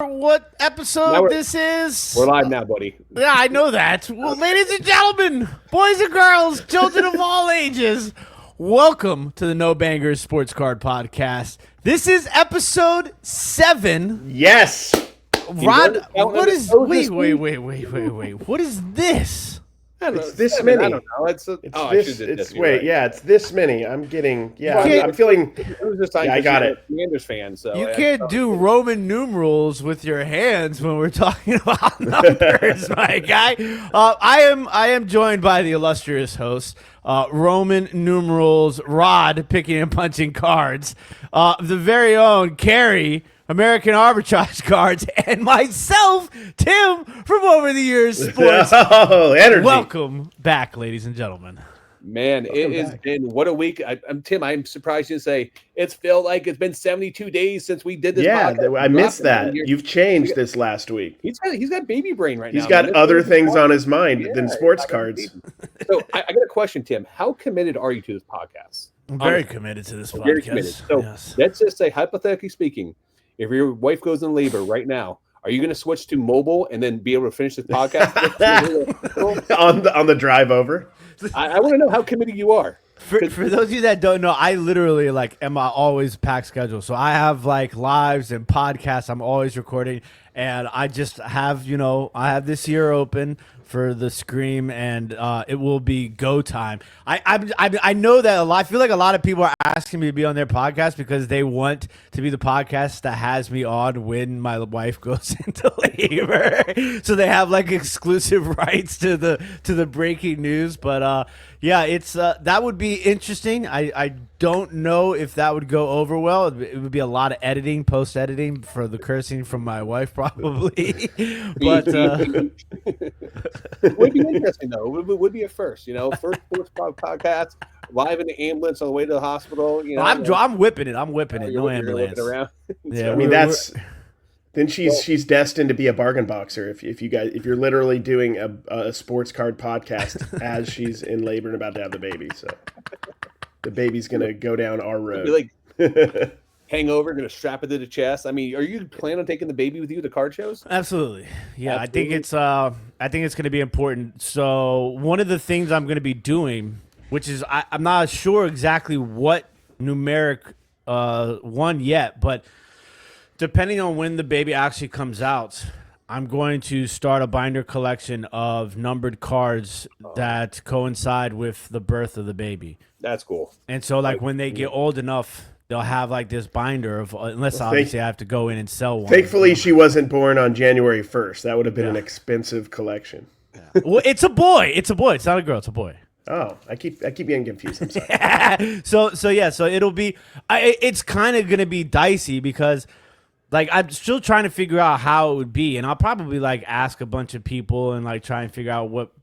what episode this is? We're live now, buddy. Yeah, I know that. Well, ladies and gentlemen, boys and girls, children of all ages, welcome to the No Bangers Sports Card Podcast. This is episode 7. Yes. Rod, what is... Wait. What is this? It's this many. I don't know. It's this many. I'm getting. Yeah, I'm feeling. I got it. Commanders fan, so you can't do Roman numerals with your hands when we're talking about numbers, my guy. I am joined by the illustrious host, Roman numerals Rod, picking and punching cards, the very own Cary, American Arbitrage Cards, and myself, Tim, from Over the Years Sports. Oh, energy. Welcome back, ladies and gentlemen. Man, it has been what a week. I'm Tim. I'm surprised you to say it's felt like it's been 72 days since we did this. Yeah, I missed that. You've changed this last week. He's got baby brain right now. He's got other things on his mind than sports cards. So I got a question, Tim. How committed are you to this podcast? I'm very committed to this podcast. Very committed. So let's just say, hypothetically speaking, if your wife goes in labor right now, are you going to switch to mobile and then be able to finish this podcast on the drive over? I want to know how committed you are. For those of you that don't know, I literally am I always packed schedule. So I have lives and podcasts I'm always recording, and I just have I have this year open for the Scream, and it will be go time. I know that I feel like a lot of people are asking me to be on their podcast because they want to be the podcast that has me on when my wife goes into labor. So they have exclusive rights to the breaking news. But yeah, it's that would be interesting. I don't know if that would go over well. It would be a lot of editing, post editing for the cursing from my wife probably. But it would be interesting though. It would be a first, first sports podcast live in the ambulance on the way to the hospital. I'm whipping it. I'm whipping it. No ambulance. Around. Yeah, I mean then she's destined to be a bargain boxer if you're literally doing a sports card podcast as she's in labor and about to have the baby. So the baby's gonna go down our road. Hangover, gonna strap it to the chest. I mean, are you planning on taking the baby with you to card shows? Absolutely. Yeah, absolutely. I think it's gonna be important. So one of the things I'm gonna be doing, which is I'm not sure exactly what numeric one yet, but depending on when the baby actually comes out, I'm going to start a binder collection of numbered cards that coincide with the birth of the baby. That's cool. And so when they get old enough, they'll have this binder of, unless obviously I have to go in and sell one. Thankfully, she wasn't born on January 1st. That would have been an expensive collection. Yeah. Well, it's a boy. It's a boy. It's not a girl. It's a boy. Oh, I keep getting confused. I'm sorry. So it'll be. It's kind of gonna be dicey because, I'm still trying to figure out how it would be, and I'll probably ask a bunch of people and try and figure out what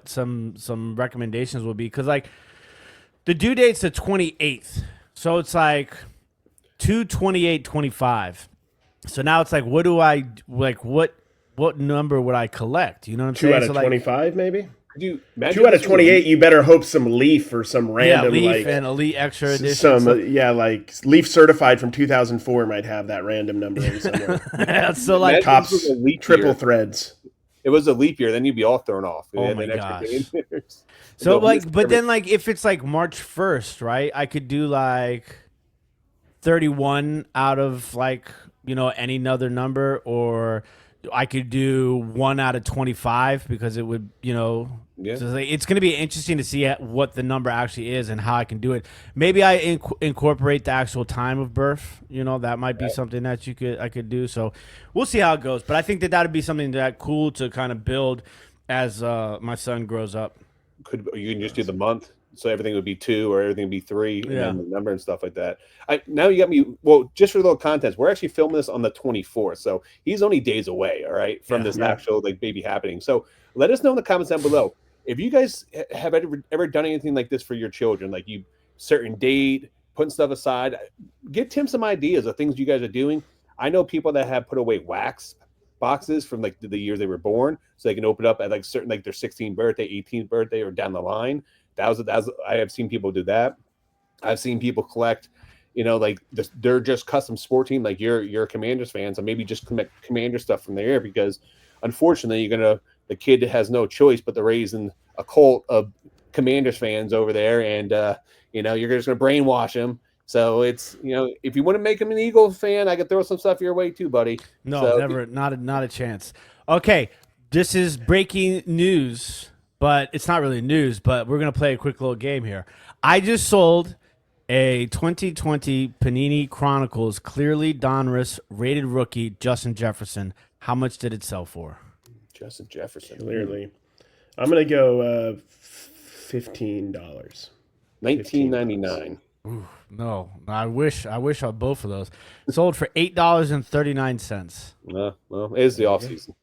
some recommendations will be because the due date's the 28th. So it's 2/28/25. So now it's what do I what number would I collect? You know what I'm saying? 2 out of 25 maybe? 2 out of 28, you better hope some Leaf or some random Leaf and Elite Extra Edition. Leaf Certified from 2004 might have that random number in somewhere. So Tops triple threads. It was a leap year, then you'd be all thrown off. Oh my gosh. So but then if it's March 1st, right? I could do 31 out of any other number, or I could do 1 out of 25 because it would, so it's going to be interesting to see what the number actually is and how I can do it. Maybe I incorporate the actual time of birth. That might be something that I could do. So we'll see how it goes. But I think that would be something cool to kind of build as my son grows up. You can just do the month, so everything would be 2 or everything would be 3, and then the number and stuff like that. Now you got me. Well, just for a little context, we're actually filming this on the 24th, so he's only days away. All right, from this actual baby happening. So let us know in the comments down below if you guys have ever done anything like this for your children, you certain date, putting stuff aside. Give Tim some ideas of things you guys are doing. I know people that have put away wax boxes from the years they were born, so they can open up at certain their 16th birthday, 18th birthday, or down the line. I have seen people do that. I've seen people collect like they're just custom sport team. Like you're a Commanders fan, so maybe just Commander stuff from there, because unfortunately the kid has no choice but to raise a cult of Commanders fans over there, and you're just going to brainwash him. So it's if you want to make him an Eagles fan, I could throw some stuff your way too, buddy. No, so, never, not a chance. Okay, this is breaking news, but it's not really news. But we're gonna play a quick little game here. I just sold a 2020 Panini Chronicles clearly Donruss rated rookie Justin Jefferson. How much did it sell for? Justin Jefferson, Clearly, I'm gonna go $15. $19.99. No, I wish on both of those. Sold for $8.39. Well, it is the off season.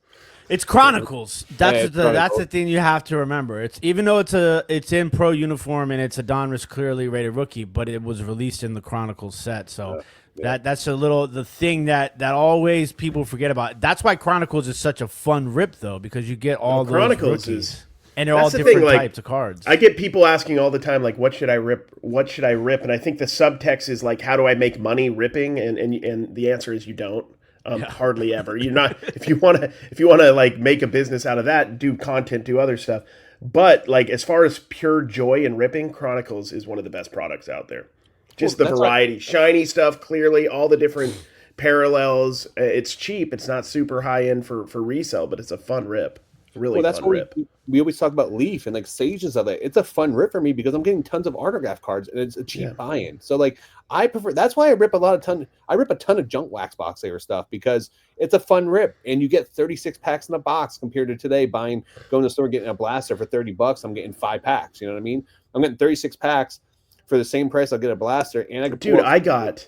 It's Chronicles. That's Chronicles. That's the thing you have to remember. It's even though it's in pro uniform and it's a Donruss clearly rated rookie, but it was released in the Chronicles set. So that's the thing that always people forget about. That's why Chronicles is such a fun rip though, because you get all those Chronicles rookies. And they're all different types of cards. I get people asking all the time, like, what should I rip? What should I rip? And I think the subtext is like, how do I make money ripping? And the answer is you don't. Hardly ever. You're not. If you want to like make a business out of that, do content, do other stuff. But like as far as pure joy in ripping, Chronicles is one of the best products out there. Just the variety, shiny stuff, clearly all the different parallels. It's cheap. It's not super high end for resale, but it's a fun rip. Really that's fun rip. We always talk about Leaf and like Sages of it. It's a fun rip for me because I'm getting tons of autograph cards and it's a cheap buy-in. So like I prefer. That's why I rip I rip a ton of junk wax box saver stuff because it's a fun rip and you get 36 packs in a box compared to today going to the store getting a blaster for $30. I'm getting 5 packs. You know what I mean? I'm getting 36 packs for the same price. I'll get a blaster and I could. Dude, I got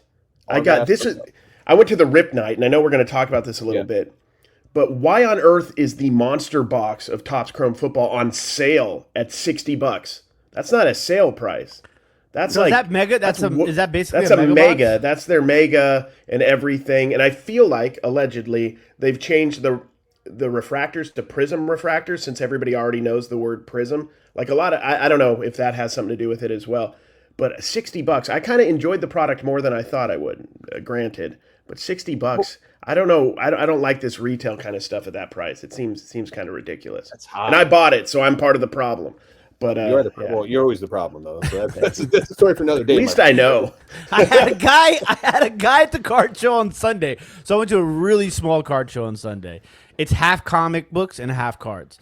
this. I went to the rip night and I know we're going to talk about this a little bit. But why on earth is the monster box of Topps Chrome Football on sale at $60? That's not a sale price. That's so like is that mega. Is that basically that's a mega? That's their mega and everything. And I feel like allegedly they've changed the refractors to prism refractors since everybody already knows the word prism. Like a lot of I don't know if that has something to do with it as well. But $60, I kind of enjoyed the product more than I thought I would. Granted, but $60. I don't know. I don't like this retail kind of stuff at that price. It seems kind of ridiculous. That's hot. And I bought it, so I'm part of the problem. But well, you're always the problem, though. So that's a story for another day. At least I know. I had a guy at the card show on Sunday. So I went to a really small card show on Sunday. It's half comic books and half cards.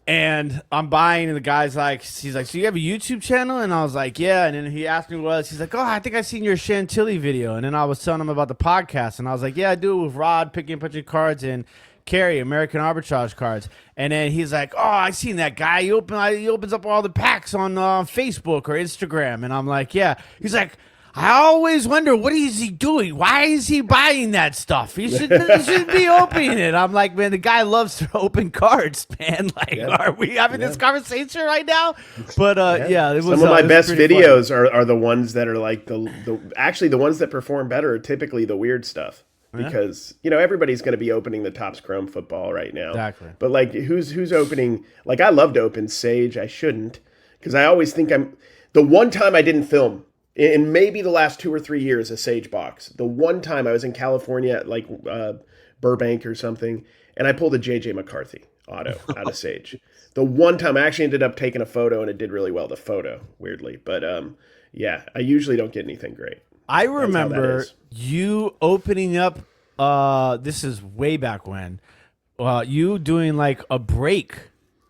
And I'm buying, and the guy's like, he's like, so you have a YouTube channel? And I was like, yeah. And then he asked me what else. He's like, oh, I think I seen your Chantilly video. And then I was telling him about the podcast. And I was like, yeah, I do it with Rod, picking a bunch of cards, and Cary, American Arbitrage cards. And then he's like, oh, I seen that guy. He opens up all the packs on Facebook or Instagram. And I'm like, yeah. He's like, I always wonder, what is he doing? Why is he buying that stuff? He should be opening it. I'm like, man, the guy loves to open cards, man. Like, are we having this conversation right now? But it was some of my best videos are the ones that are like the ones that perform better are typically the weird stuff. Because everybody's going to be opening the Topps Chrome Football right now. Exactly. But like, who's opening? Like, I love to open Sage. I shouldn't, because I always think the one time I didn't film in maybe the last 2 or 3 years a Sage box. The one time I was in California at like Burbank or something, and I pulled a JJ McCarthy auto out of Sage. The one time I actually ended up taking a photo, and it did really well. The photo, weirdly, but I usually don't get anything great. I remember you opening up, this is way back when, you doing like a break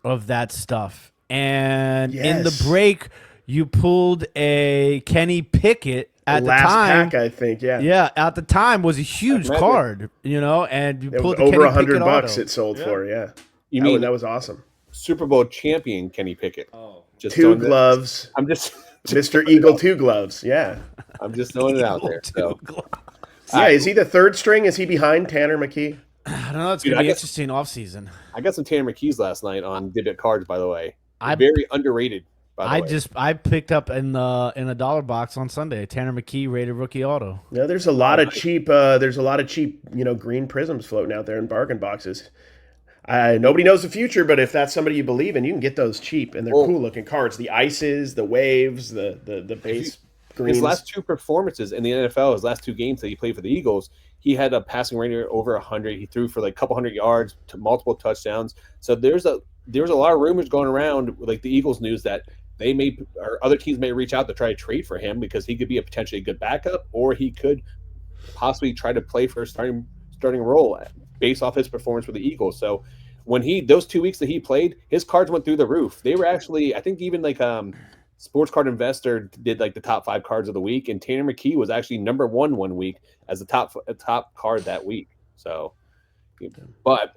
of that stuff. And in the break, you pulled a Kenny Pickett at the time. Last pack, I think, yeah. Yeah, at the time was a huge card, and you pulled the over Kenny Pickett $100 auto. it sold for, yeah. You mean that was awesome. Super Bowl champion Kenny Pickett. Oh, just 2 gloves. I'm just Mr. Eagle 2 gloves, yeah. I'm just throwing it out there. So. Yeah, is he the third string? Is he behind Tanner McKee? I don't know. It's going to be interesting offseason. I got some Tanner McKees last night on Dibit Cards, by the way. Very underrated, by the way. I picked up in a dollar box on Sunday, Tanner McKee rated rookie auto. Yeah, there's a lot of cheap green prisms floating out there in bargain boxes. Nobody knows the future, but if that's somebody you believe in, you can get those cheap, and they're cool looking cards. The ices, the waves, the base his last two performances in the NFL, his last two games that he played for the Eagles, he had a passing rating over 100. He threw for like a couple hundred yards to multiple touchdowns. So there's a lot of rumors going around, like the Eagles news, that they may, or other teams may reach out to try to trade for him because he could be a potentially good backup, or he could possibly try to play for a starting role based off his performance with the Eagles. So when those 2 weeks that he played, his cards went through the roof. They were actually, I think even like Sports Card Investor did like the top 5 cards of the week, and Tanner McKee was actually number 1 week as the top card that week. So, but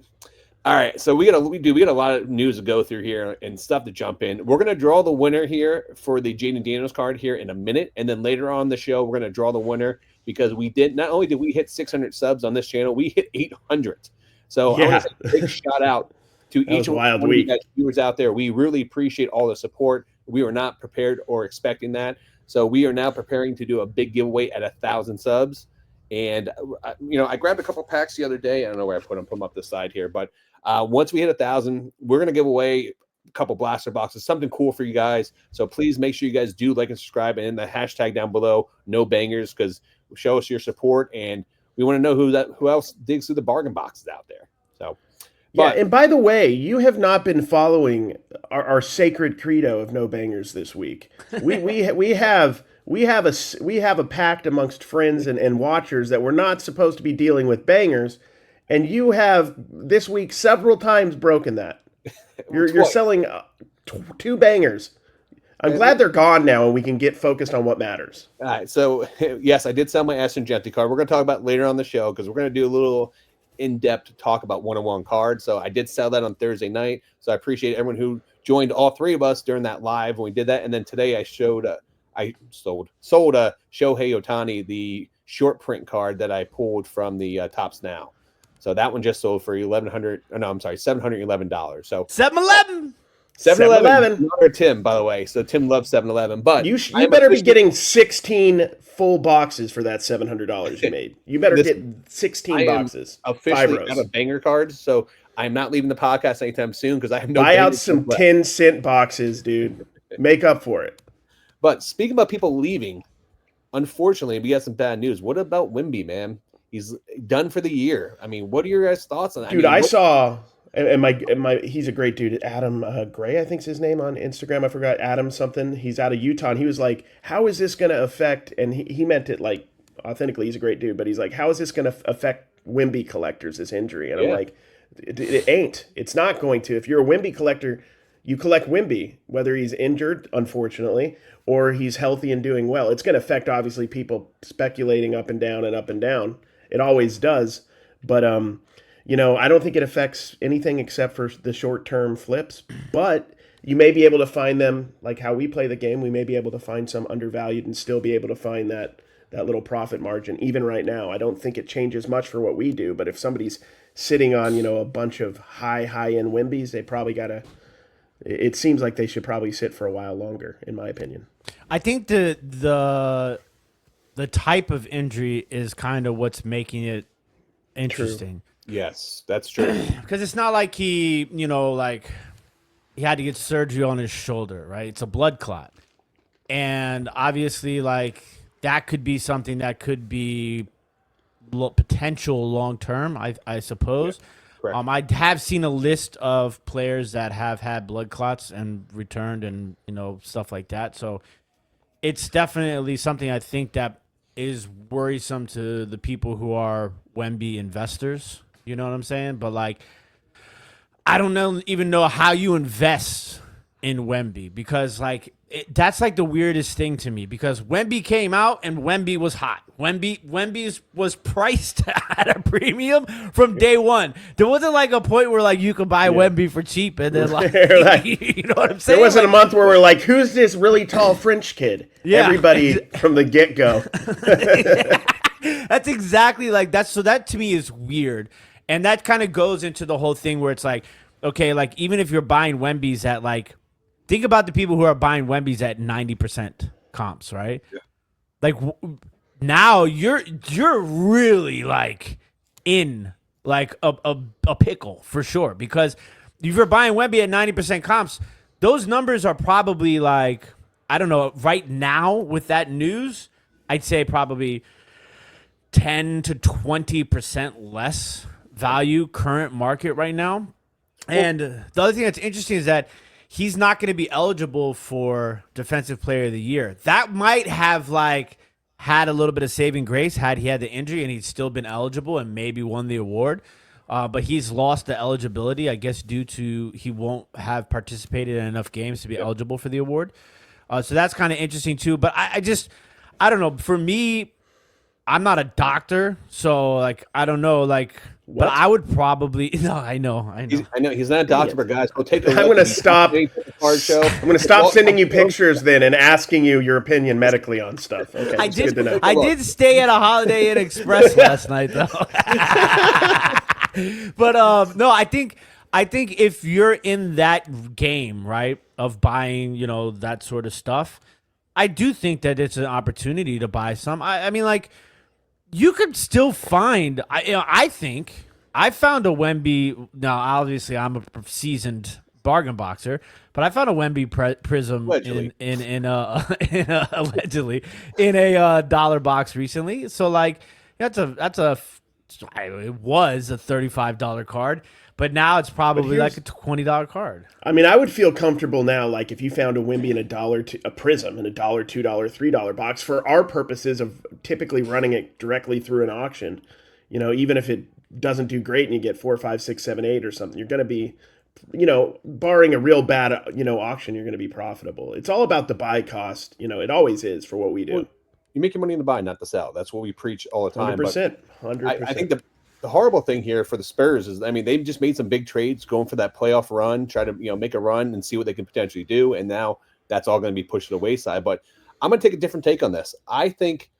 all right, so we got a lot of news to go through here and stuff to jump in. We're gonna draw the winner here for the Jaden Daniels card here in a minute, and then later on the show we're gonna draw the winner because not only did we hit 600 subs on this channel, we hit 800. So I want to say a big shout out to each one of you guys viewers out there. We really appreciate all the support. We were not prepared or expecting that. So we are now preparing to do a big giveaway at 1,000 subs. And, I grabbed a couple packs the other day. I don't know where I put them up the side here. But once we hit 1,000, we're going to give away a couple blaster boxes, something cool for you guys. So please make sure you guys do like and subscribe. And in the hashtag down below, no bangers, because show us your support. And we want to know who else digs through the bargain boxes out there. So. But, and by the way, you have not been following our sacred credo of no bangers this week. We have a pact amongst friends and watchers that we're not supposed to be dealing with bangers, and you have this week several times broken that. You're selling 2 bangers. I'm glad they're gone now, and we can get focused on what matters. All right. So yes, I did sell my Aston Genty card. We're going to talk about it later on the show because we're going to do a little in-depth talk about one-on-one cards. So I did sell that on Thursday night. So I appreciate everyone who joined all 3 of us during that live when we did that. And then today I sold a Shohei Ohtani, the short print card that I pulled from the Tops Now. So that one just sold for $711. So 7-Eleven. 7-Eleven. Tim, by the way. So Tim loves 7-Eleven, but you better be getting 16 full boxes for that $700 you made. You better get 16 boxes. Officially out of banger cards, so I'm not leaving the podcast anytime soon because I have no. Buy out some 10-cent boxes, dude. Make up for it. But speaking about people leaving, unfortunately, we got some bad news. What about Wemby, man? He's done for the year. I mean, what are your guys' thoughts on that? Dude, I saw, and my he's a great dude. Adam Gray, I think's his name on Instagram. I forgot Adam something. He's out of Utah, and he was like, "How is this going to affect?" And he meant it like authentically. He's a great dude, but he's like, "How is this going to affect Wemby collectors? This injury?" And I'm like, "It ain't. It's not going to. If you're a Wemby collector, you collect Wemby, whether he's injured, unfortunately, or he's healthy and doing well. It's going to affect obviously people speculating up and down and up and down. It always does, but I don't think it affects anything except for the short-term flips. But you may be able to find them, like how we play the game. We may be able to find some undervalued and still be able to find that little profit margin. Even right now, I don't think it changes much for what we do. But if somebody's sitting on a bunch of high-end Wembies, they probably got to. It seems like they should probably sit for a while longer, in my opinion. I think the type of injury is kind of what's making it interesting. True. Yes, that's true. Because it's not like he had to get surgery on his shoulder, right? It's a blood clot. And obviously, that could be something that could be potential long-term, I suppose. Yeah, I have seen a list of players that have had blood clots and returned and, stuff like that. So it's definitely something I think that is worrisome to the people who are Wemby investors. You know what I'm saying? But, I don't even know how you invest in Wemby because, that's the weirdest thing to me because Wemby came out and Wemby was hot. Wemby was priced at a premium from day one. There wasn't a point where you could buy Wemby for cheap and then you know what I'm saying? There wasn't a month where we're like, who's this really tall French kid? Yeah. Everybody from the get-go. That's exactly that. So that to me is weird. And that kind of goes into the whole thing where it's okay, even if you're buying Wembys at think about the people who are buying Wembys at 90% comps, right? Yeah. Now you're really in a pickle for sure because if you're buying Wemby at 90% comps, those numbers are probably I I don't know. Right now, with that news, I'd say probably 10 to 20% less value current market right now. And the other thing that's interesting is that he's not going to be eligible for Defensive Player of the Year. That might have had a little bit of saving grace had he had the injury and he'd still been eligible and maybe won the award. But he's lost the eligibility, I guess, due to he won't have participated in enough games to be eligible for the award. So that's kind of interesting too. But I don't know. For me, I'm not a doctor, so I don't know, but I would probably I know. He's not a doctor, but guys, go take a look. I'm going to stop. Card show. I'm going to stop sending you pictures then and asking you your opinion medically on stuff. Okay, I good to know. did stay at a Holiday Inn Express last night though. But no, I think if you're in that game, right, of buying, that sort of stuff, I do think that it's an opportunity to buy some. I mean, you could still find. I think I found a Wemby. Now, obviously, I'm a seasoned bargain boxer, but I found a Wemby Prism allegedly. allegedly in a dollar box recently. So it was a $35 card, but now it's probably a $20 card. I mean, I would feel comfortable now, if you found a Wemby in a Prism in a $1, $2, $3 box for our purposes of typically running it directly through an auction. Even if it doesn't do great and you get 4, 5, 6, 7, 8 or something, you're going to be, barring a real bad, auction, you're going to be profitable. It's all about the buy cost. It always is for what we do. Well, you make your money in the buy, not the sell. That's what we preach all the time. 100%. 100%. I think the horrible thing here for the Spurs is, they've just made some big trades going for that playoff run, try to, make a run and see what they can potentially do. And now that's all going to be pushed to the wayside. But I'm going to take a different take on this. I think,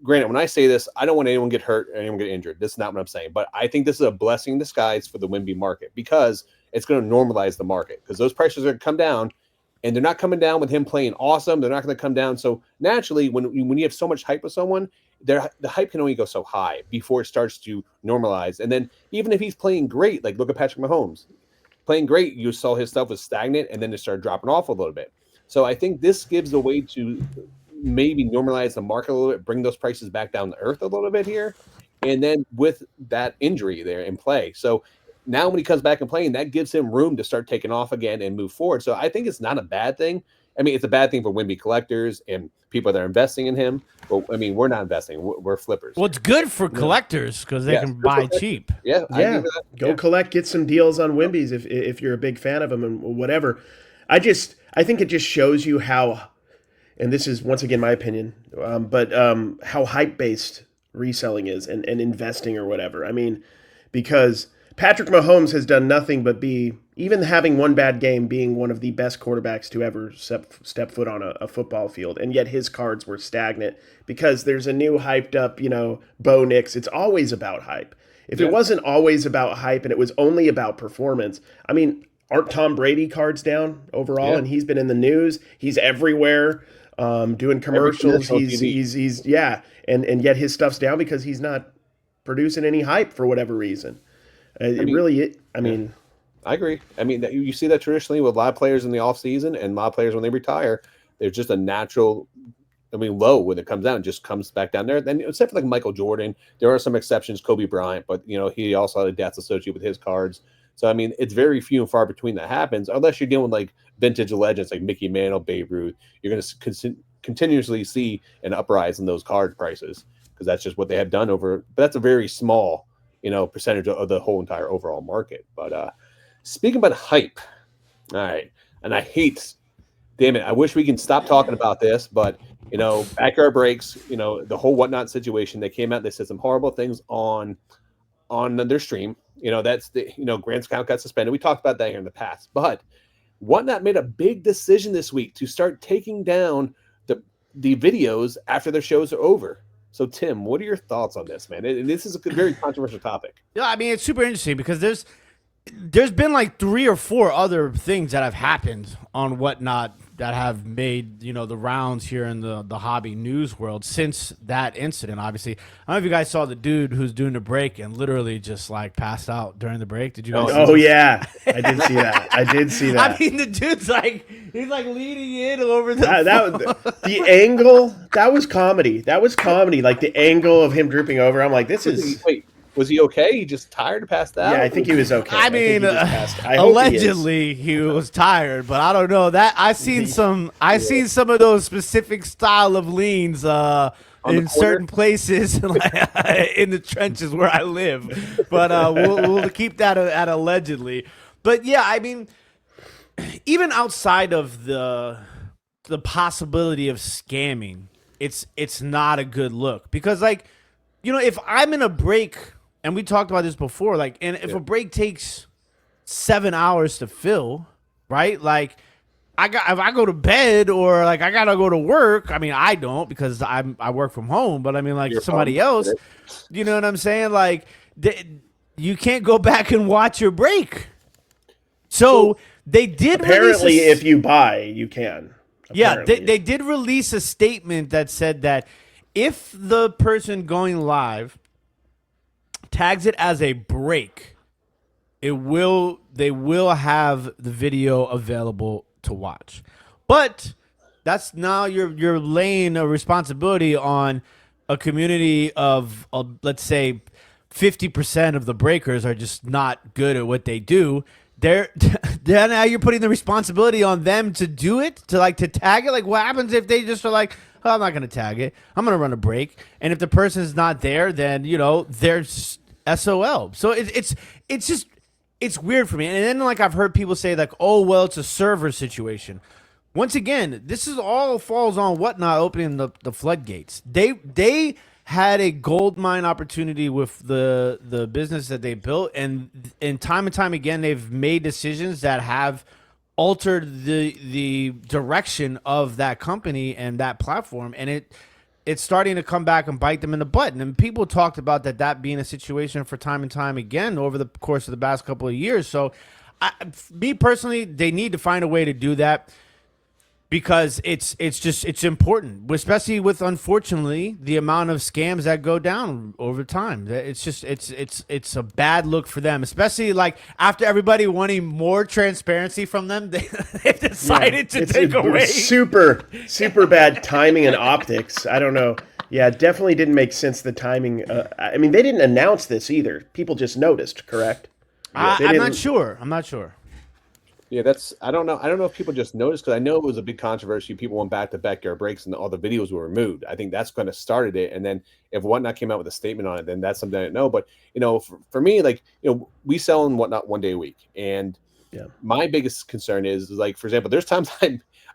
granted, when I say this, I don't want anyone to get hurt or anyone get injured. This is not what I'm saying. But I think this is a blessing in disguise for the Wemby market because it's going to normalize the market because those prices are going to come down. And they're not coming down with him playing awesome. They're not going to come down. So naturally, when you have so much hype with someone, the hype can only go so high before it starts to normalize. And then even if he's playing great, look at Patrick Mahomes. Playing great, you saw his stuff was stagnant, and then it started dropping off a little bit. So I think this gives a way to maybe normalize the market a little bit, bring those prices back down to earth a little bit here. And then with that injury there in play. So now when he comes back and playing, that gives him room to start taking off again and move forward. So I think it's not a bad thing. It's a bad thing for Wemby collectors and people that are investing in him. But, we're not investing. We're flippers. Well, it's good for collectors because they can buy cheap. Yeah. Go collect, get some deals on Wembys if you're a big fan of them and whatever. I think it just shows you how, and this is once again my opinion, but how hype-based reselling is and investing or whatever. Because Patrick Mahomes has done nothing but even having one bad game, being one of the best quarterbacks to ever step foot on a football field. And yet his cards were stagnant because there's a new hyped up, Bo Nix. It's always about hype. If it wasn't always about hype and it was only about performance, aren't Tom Brady cards down overall? Yeah. And he's been in the news. He's everywhere, doing commercials. He's and yet his stuff's down because he's not producing any hype for whatever reason. I agree. You see that traditionally with a lot of players in the offseason and a lot of players when they retire, there's just a natural, low when it comes down, it just comes back down there. Then except for Michael Jordan, there are some exceptions, Kobe Bryant, but he also had a death associated with his cards. So, it's very few and far between that happens, unless you're dealing with vintage legends like Mickey Mantle, Babe Ruth. You're going to continuously see an uprise in those card prices because that's just what they have done but that's a very small percentage of the whole entire overall market. But speaking about hype, all right, and I wish we can stop talking about this, but backyard breaks, the whole whatnot situation. They came out, they said some horrible things on their stream. That's the Grant's account got suspended. We talked about that here in the past, but whatnot made a big decision this week to start taking down the videos after their shows are over. So, Tim, what are your thoughts on this, man? This is a very controversial topic. Yeah, it's super interesting because there's been like 3 or 4 other things that have happened on Whatnot that have made, the rounds here in the hobby news world since that incident. Obviously, I don't know if you guys saw the dude who's doing the break and literally just like passed out during the break. Did you guys? Oh yeah, I did see that. I did see that. I mean, the dude's like he's like leaning in over the the angle. That was comedy. That was comedy. Like the angle of him drooping over. I'm like, this is. Wait, was he okay? He just tired and passed out? Yeah, I think he was okay. I mean, allegedly he was tired, but I don't know. That I've seen some of those specific style of leans in certain places in the trenches where I live. But we'll keep that at allegedly. But yeah, I mean, even outside of the possibility of scamming, it's not a good look because if I'm in a break. And we talked about this before, if a break takes 7 hours to fill, right? Like, if I go to bed or I gotta go to work. I mean, I don't because I work from home, but I mean, somebody else, you know what I'm saying? Like, you can't go back and watch your break. So they did apparently, if you buy, you can. Yeah, they did release a statement that said that if the person going live tags it as a break, they will have the video available to watch. But that's now you're laying a responsibility on a community of let's say 50% of the breakers are just not good at what they do. Then now you're putting the responsibility on them to do it, to tag it. Like, what happens if they just are like, oh, I'm not going to tag it. I'm going to run a break. And if the person's not there, then, there's SOL. So it's weird for me. And then I've heard people say oh, well, it's a server situation. Once again, this is all falls on Whatnot opening the floodgates. They had a gold mine opportunity with the business that they built, and time again, they've made decisions that have altered the direction of that company and that platform, and it's starting to come back and bite them in the butt. And people talked about that being a situation for time and time again over the course of the past couple of years. So, me personally, they need to find a way to do that because it's important, especially with, unfortunately, the amount of scams that go down over time. It's a bad look for them, especially after everybody wanting more transparency from them, they've decided to take away super bad timing and optics. I don't know. Yeah, it definitely didn't make sense, the timing. I mean, they didn't announce this either. People just noticed, correct? I'm not sure. Yeah, I don't know. I don't know if people just noticed, because I know it was a big controversy. People went back to backyard breaks and all the videos were removed. I think that's kind of started it. And then if Whatnot came out with a statement on it, then that's something I didn't know. But for me, we sell in Whatnot 1 day a week, and my biggest concern is for example, there's times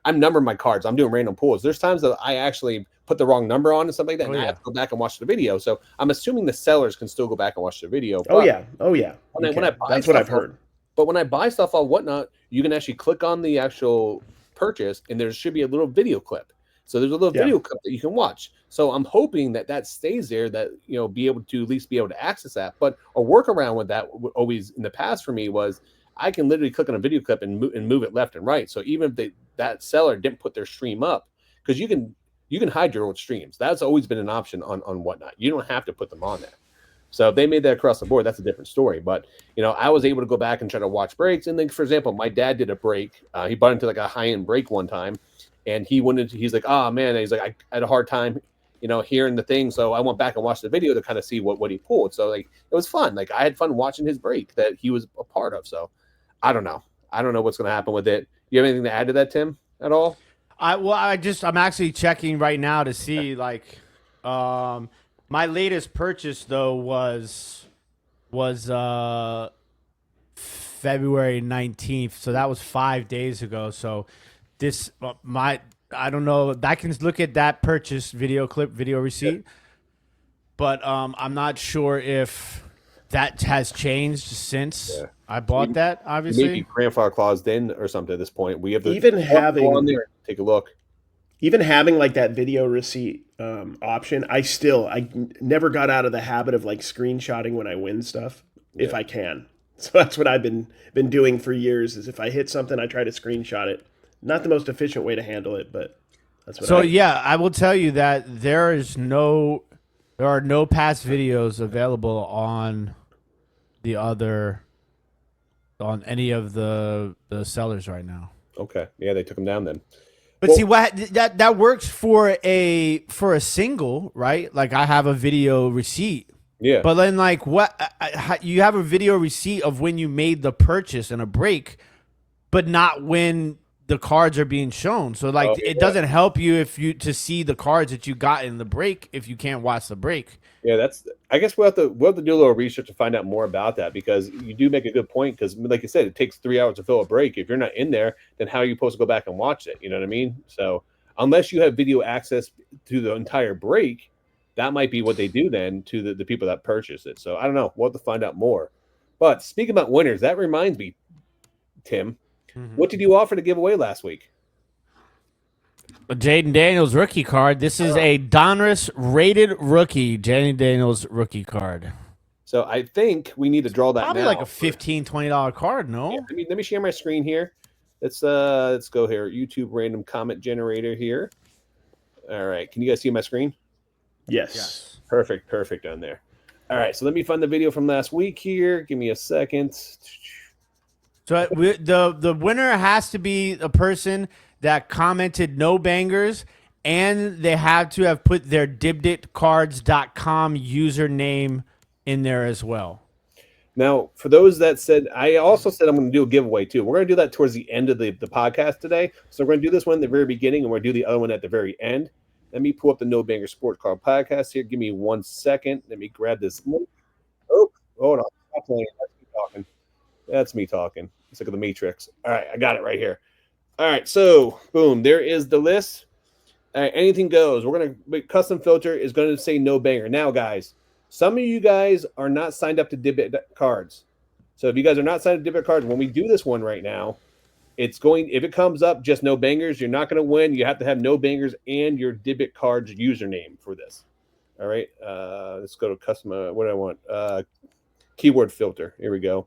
I'm numbering my cards. I'm doing random pulls. There's times that I actually put the wrong number on and something like that, and I have to go back and watch the video. So I'm assuming the sellers can still go back and watch the video. Oh yeah. When I buy that's what I've heard. But when I buy stuff on Whatnot, you can actually click on the actual purchase, and there should be a little video clip. So there's a little video clip that you can watch. So I'm hoping that stays there, that be able to at least be able to access that. But a workaround with that always in the past for me was I can literally click on a video clip and move it left and right. So even if that seller didn't put their stream up, because you can hide your own streams. That's always been an option on Whatnot. You don't have to put them on there. So if they made that across the board, that's a different story. But, I was able to go back and try to watch breaks. And then, for example, my dad did a break. He bought into a high-end break one time. And he's like, oh, man. And he's like, I had a hard time, hearing the thing. So I went back and watched the video to kind of see what he pulled. So, it was fun. I had fun watching his break that he was a part of. So I don't know. I don't know what's going to happen with it. You have anything to add to that, Tim, at all? I'm actually checking right now to see, my latest purchase though was February 19th, so that was 5 days ago. So I don't know. I can look at that purchase video receipt, but I'm not sure if that has changed since I bought that. Obviously, maybe grandfather clause in or something at this point. We have even having on there. Take a look. Even having that video receipt option, I never got out of the habit of screenshotting when I win stuff if I can. So that's what I've been doing for years. Is if I hit something, I try to screenshot it. Not the most efficient way to handle it, but that's what. So yeah, I will tell you that there are no past videos available on any of the sellers right now. Okay, yeah, they took them down then. But see what that works for a single, right? Like I have a video receipt. Yeah. But then like you have a video receipt of when you made the purchase in a break, but not when the cards are being shown. So like it doesn't help you to see the cards that you got in the break if you can't watch the break. Yeah, I guess we'll have to do a little research to find out more about that, because you do make a good point, because like you said, it takes 3 hours to fill a break. If you're not in there, then how are you supposed to go back and watch it? You know what I mean? So unless you have video access to the entire break, that might be what they do then to the people that purchase it. So I don't know. We'll have to find out more. But speaking about winners, that reminds me, Tim, what did you offer to give away last week? A Jaden Daniels rookie card. This is a Donruss rated rookie, Jaden Daniels rookie card. So I think we need to draw that Probably now. like a $15, $20 card, no? Yeah, let me share my screen here. Let's go here. YouTube random comment generator here. All right. Can you guys see my screen? Yes. Perfect on there. All right, so let me find the video from last week here. Give me a second. So the winner has to be a person that commented no bangers, and they have to have put their dibditcards.com username in there as well. Now, for those that said, I also said I'm going to do a giveaway too. We're going to do that towards the end of the podcast today. So we're going to do this one at the very beginning, and we're going to do the other one at the very end. Let me pull up the No Banger Sport Card Podcast here. Give me 1 second. Let me grab this link. Oh, hold on. Stop playing. That's me talking. That's me talking. Let's look at the Matrix. All right, I got it right here. All right, so boom, there is the list. All right, anything goes. We're gonna custom filter is going to say no banger. Now, guys, some of you guys are not signed up to Dibit cards. So if you guys are not signed up to Dibit cards, when we do this one right now, it's going, if it comes up just no bangers, you're not going to win. You have to have no bangers and your Dibit cards username for this. All right, let's go to custom. What do I want? Keyword filter. Here we go.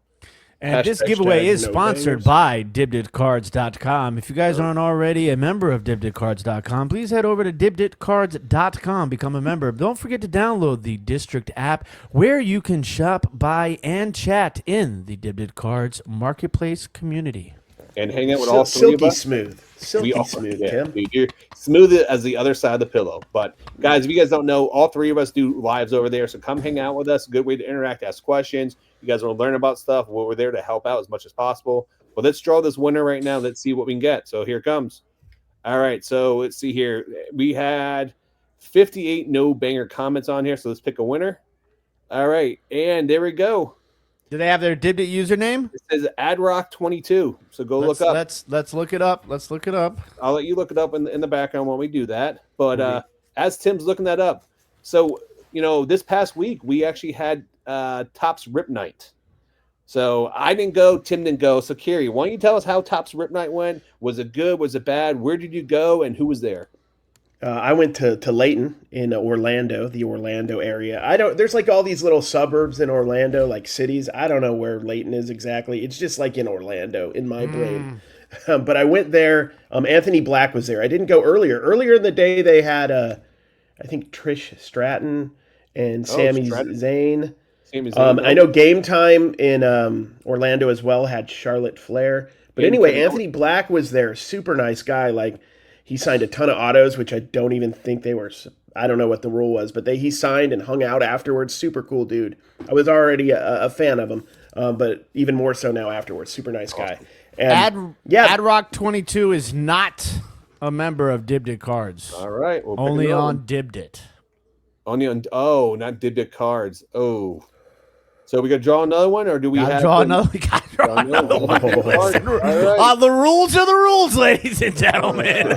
And this giveaway is sponsored by dibditcards.com. If you guys aren't already a member of dibditcards.com, please head over to dibditcards.com, become a member. Don't forget to download the District app, where you can shop, buy, and chat in the Dibdit Cards marketplace community. And hang out with all three of us. Silky smooth, Tim. You're smooth as the other side of the pillow. But guys, if you guys don't know, all three of us do lives over there. So come hang out with us. Good way to interact, ask questions. You guys want to learn about stuff. Well, we're there to help out as much as possible. But let's draw this winner right now. Let's see what we can get. So here it comes. All right. So let's see here. We had 58 no banger comments on here. So let's pick a winner. All right. And there we go. Do they have their Dibdit username? It says AdRock22. So go look up. Let's look it up. Let's look it up. I'll let you look it up in the background when we do that. But as Tim's looking that up, so this past week we actually had Topps Rip Night. So I didn't go, Tim didn't go. So Cary, why don't you tell us how Topps Rip Night went? Was it good? Was it bad? Where did you go? And who was there? I went to Layton in Orlando, the Orlando area. There's like all these little suburbs in Orlando, like cities. I don't know where Layton is exactly. It's just like in Orlando in my brain. But I went there. Anthony Black was there. I didn't go earlier. Earlier in the day, they had, I think, Trish Stratton and Sami Zayn. I know Game Time in Orlando as well had Charlotte Flair. But anyway, Anthony Black was there. Super nice guy. Like, he signed a ton of autos, which I don't even think they were. I don't know what the rule was, but he signed and hung out afterwards. Super cool dude. I was already a fan of him, but even more so now afterwards. Super nice guy. And AdRock22 is not a member of Dibdit Cards. All right. Only on Dibdit. Only on, not Dibdit Cards. Oh. So we got to draw another one, or do we have draw another? We got to draw another one. Right. The rules are the rules, ladies and gentlemen.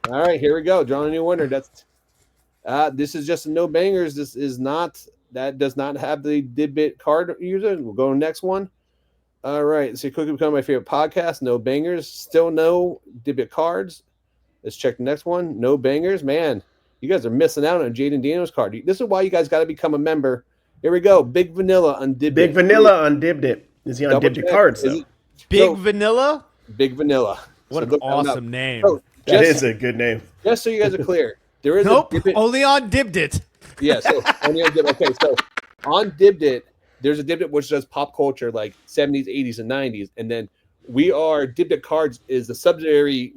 All right, here we go. Drawing a new winner. This is just no bangers. This is not. That does not have the Dibdit card user. We'll go to the next one. All right. So quickly become my favorite podcast. No bangers. Still no Dibdit cards. Let's check the next one. No bangers. Man, you guys are missing out on a Jaden Daniels card. This is why you guys got to become a member. Here we go. Big Vanilla on Dib Big Dip. Vanilla on Dib Dip. Is he on Double Dib Dip check. cards, Is though? he- Big So, Vanilla. Big Vanilla. What So an look that up. awesome name. So, That just, is a good name. just so you guys are clear, there is Nope, a Dib It. only on Dibdit. Yeah, so only on Dib. Okay, so on Dibdit, there's a Dibdit which does pop culture like 70s, 80s, and 90s, and then Dibdit Cards is the subsidiary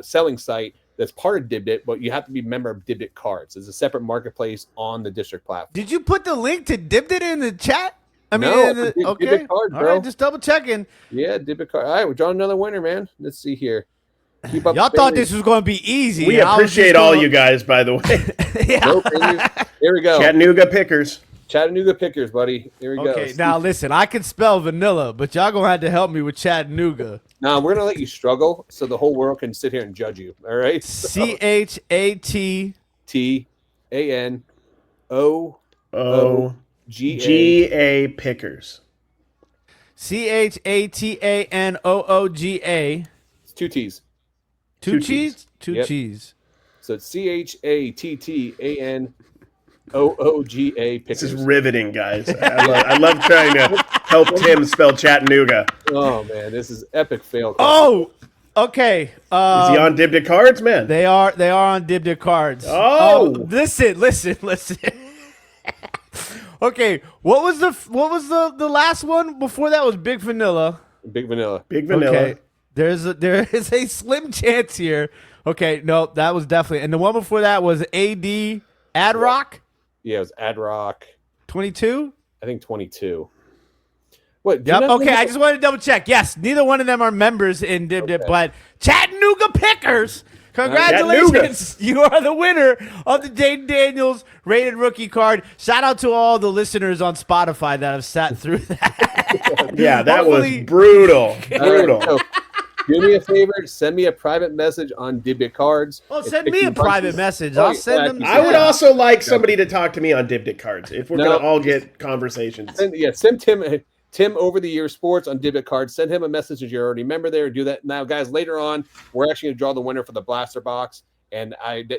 selling site that's part of Dibdit, but you have to be a member of Dibdit Cards. It's a separate marketplace on the district platform. Did you put the link to Dibdit in the chat? No, okay. Dibdit Cards, All bro. right, just double checking. Yeah, Dibdit Card. All right, we're drawing another winner, man. Let's see here. Keep up. Y'all thought this was going to be easy. We appreciate all you guys, by the way. Yeah. Nope, here we go. Chattanooga Pickers. Chattanooga Pickers, buddy. Here we go. Okay, now listen, I can spell vanilla, but y'all going to have to help me with Chattanooga. Now we're gonna let you struggle, so the whole world can sit here and judge you. All right. CHAT. TANOOGA Pickers. CHATANOOGA. It's two T's. Two cheese? Two Yep. cheese. So it's CHATTANOOGA This is Pickers. riveting, guys. I love trying to help Tim spell Chattanooga. Oh man, this is epic fail. Oh, okay. Is he on Dib Dip Cards, man? They are on Dibdit Cards. Oh. Listen. Okay, what was the last one before that was Big Vanilla? Big Vanilla. Big Vanilla. Okay. There is a slim chance here. Okay, no, that was definitely. And the one before that was AD Adrock Yeah, it was Adrock. 22. I think 22. What? Yep. Okay, I just wanted to double check. Yes, neither one of them are members in Dib Dip, but Chattanooga Pickers. Congratulations. You are the winner of the Jaden Daniels rated rookie card. Shout out to all the listeners on Spotify that have sat through that. Yeah, that Hopefully- was brutal. All right, Brutal. so do me a favor. Send me a private message on Dibdit Cards. Well, It's send me a 15 private bucks. message. Oh, I'll send them. I would also like somebody to talk to me on Dib Dip Cards if we're No. going to all get conversations. Send Tim over the year sports on Dibdit Cards. Send him a message if you're already a member there. Do that now, guys. Later on, we're actually going to draw the winner for the blaster box. And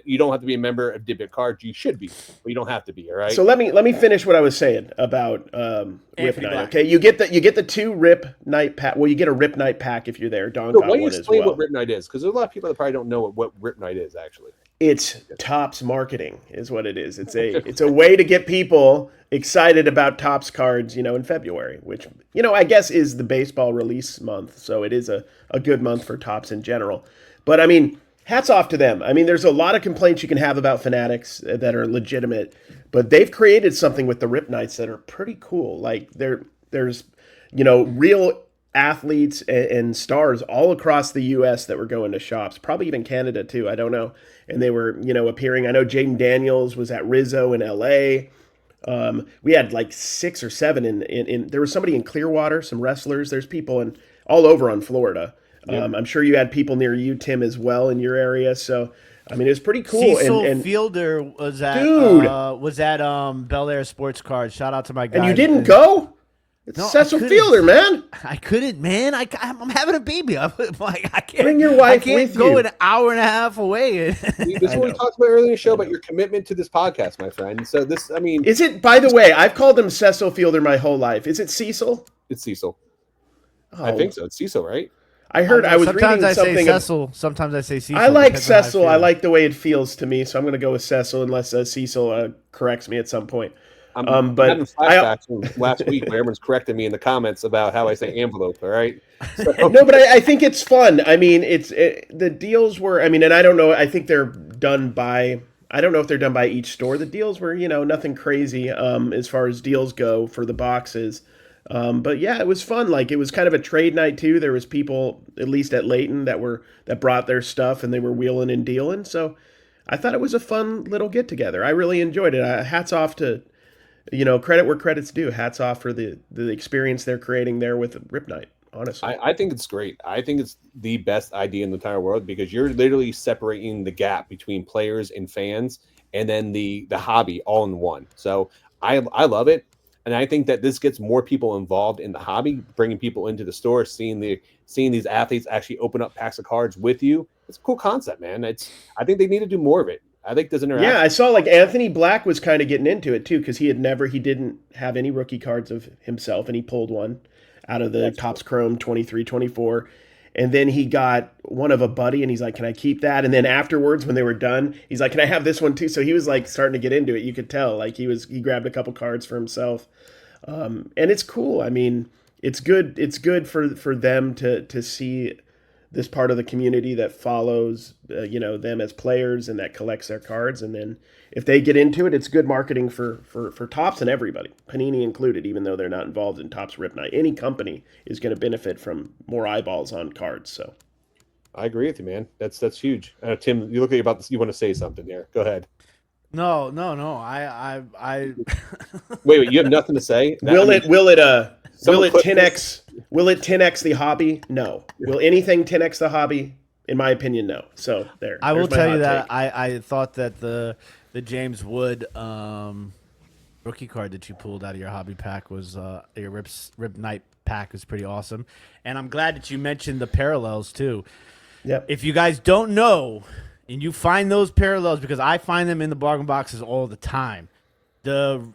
you don't have to be a member of Dibdit Cards. You should be, but you don't have to be. All right. So let me finish what I was saying about Rip Anthony Night. Black. Okay, you get the 2 Rip Night pack. Well, you get a Rip Night pack if you're there. Don So got why don't you one as explain well. what Rip Night is? Because there's a lot of people that probably don't know what Rip Night is actually. It's Topps marketing is what it is. It's a way to get people excited about Topps cards, in February, which, I guess is the baseball release month. So it is a good month for Topps in general. But I mean, hats off to them. I mean, there's a lot of complaints you can have about Fanatics that are legitimate, but they've created something with the Rip Nights that are pretty cool. Like there's real athletes and stars all across the U.S. that were going to shops, probably even Canada too. I don't know. And they were, appearing. I know Jaden Daniels was at Rizzo in L.A. We had like 6 or 7 in there was somebody in Clearwater, some wrestlers. There's people all over on Florida. Yep. I'm sure you had people near you, Tim, as well in your area. So, I mean, it was pretty cool. Cecil and Fielder was at Bel Air Sports Cards. Shout out to my guy. and you didn't go? It's No, I Cecil couldn't. Fielder, man. I couldn't, man. I'm having a baby. I'm like, I can't Bring your wife I can't with go you. an hour and a half away. This is what we talked about earlier in the show about your commitment to this podcast, my friend. So this, I mean, Is it, by the way, I've called him Cecil Fielder my whole life. Is it Cecil? it's Cecil. Oh, I think so. It's Cecil, right? I heard I was sometimes reading I say something. Cecil. Sometimes I say Cecil. I like depends on how Cecil. I feel. like the way it feels to me. So I'm going to go with Cecil unless Cecil corrects me at some point. I'm but having flashbacks from last week where everyone's correcting me in the comments about how I say envelope. All right. So, No, but I think it's fun. I mean, the deals were. I mean, and I don't know. I think they're done by. I don't know if they're done by each store. The deals were, nothing crazy as far as deals go for the boxes. But yeah, it was fun. Like it was kind of a trade night too. There was people, at least at Layton, that brought their stuff and they were wheeling and dealing. So I thought it was a fun little get together. I really enjoyed it. Hats off to, credit where credit's due. Hats off for the experience they're creating there with Rip Night. Honestly, I think it's great. I think it's the best idea in the entire world because you're literally separating the gap between players and fans, and then the hobby all in one. So I love it. And I think that this gets more people involved in the hobby, bringing people into the store, seeing these athletes actually open up packs of cards with you. It's a cool concept, man. I think they need to do more of it. I think there's interaction. Yeah, I saw like Anthony Black was kind of getting into it too because he didn't have any rookie cards of himself, and he pulled one out of the Topps Chrome 23, 24. And then he got one of a buddy, and he's like, "Can I keep that?" And then afterwards, when they were done, he's like, "Can I have this one too?" So he was like starting to get into it. You could tell, like he grabbed a couple cards for himself, and it's cool. I mean, it's good. It's good for them to see this part of the community that follows, them as players and that collects their cards. And then if they get into it, it's good marketing for Topps and everybody, Panini included, even though they're not involved in Topps Rip Night. Any company is going to benefit from more eyeballs on cards. So I agree with you, man. That's huge. Tim, you look like you want to say something there. Go ahead. No. I Wait, you have nothing to say? Will it 10x? This. Will it 10x the hobby? No. Will anything 10x the hobby? In my opinion, no. So there. I will there's my tell hot you that take. I thought that the James Wood rookie card that you pulled out of your hobby pack was your Rip Night pack was pretty awesome, and I'm glad that you mentioned the parallels too. Yep. If you guys don't know, and you find those parallels, because I find them in the bargain boxes all the time,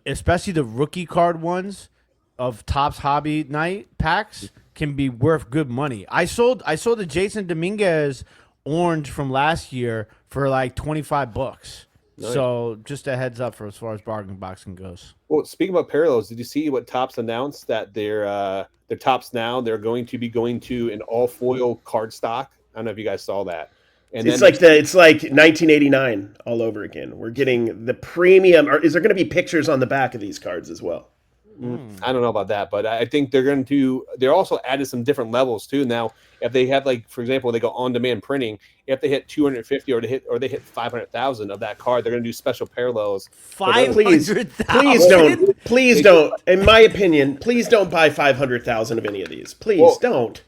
especially the rookie card ones of Topps Hobby Night packs can be worth good money. I sold the Jason Dominguez orange from last year for like $25. Nice. So just a heads up for as far as bargain boxing goes. Well, speaking about parallels, did you see what Topps announced that their Topps now they're going to be going to an all foil card stock? I don't know if you guys saw that. And it's like 1989 all over again. We're getting the premium. Or is there going to be pictures on the back of these cards as well? I don't know about that, but I think they're also added some different levels too. Now, if they have, like, for example, they go on demand printing, if they hit 250 or they hit 500,000 of that card, they're going to do special parallels. 500,000. Please don't. In my opinion, please don't buy 500,000 of any of these. Please don't.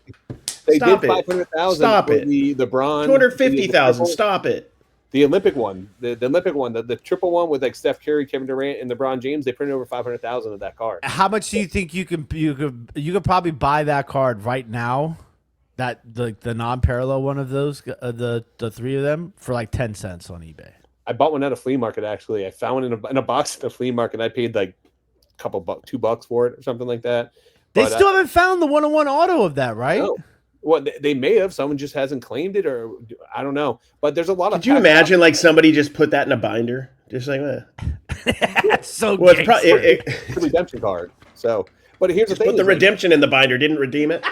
They Stop did it. 500,000. Stop it. The bronze. 250,000. Stop it. The Olympic one, the Olympic one, the triple one with like Steph Curry, Kevin Durant, and LeBron James, they printed over 500,000 of that card. How much do you think you could probably buy that card right now? That the non-parallel one of those, the three of them, for like 10 cents on eBay. I bought one at a flea market. Actually, I found one in a box at the flea market. I paid like a couple $2 for it or something like that. They still haven't found the 101 auto of that, right? No. Well, they may have. Someone just hasn't claimed it, or I don't know. But there's a lot of. Could you imagine like somebody just put that in a binder, just like that? So well, it's a redemption card. So, but here's the thing: put the redemption in the binder, didn't redeem it.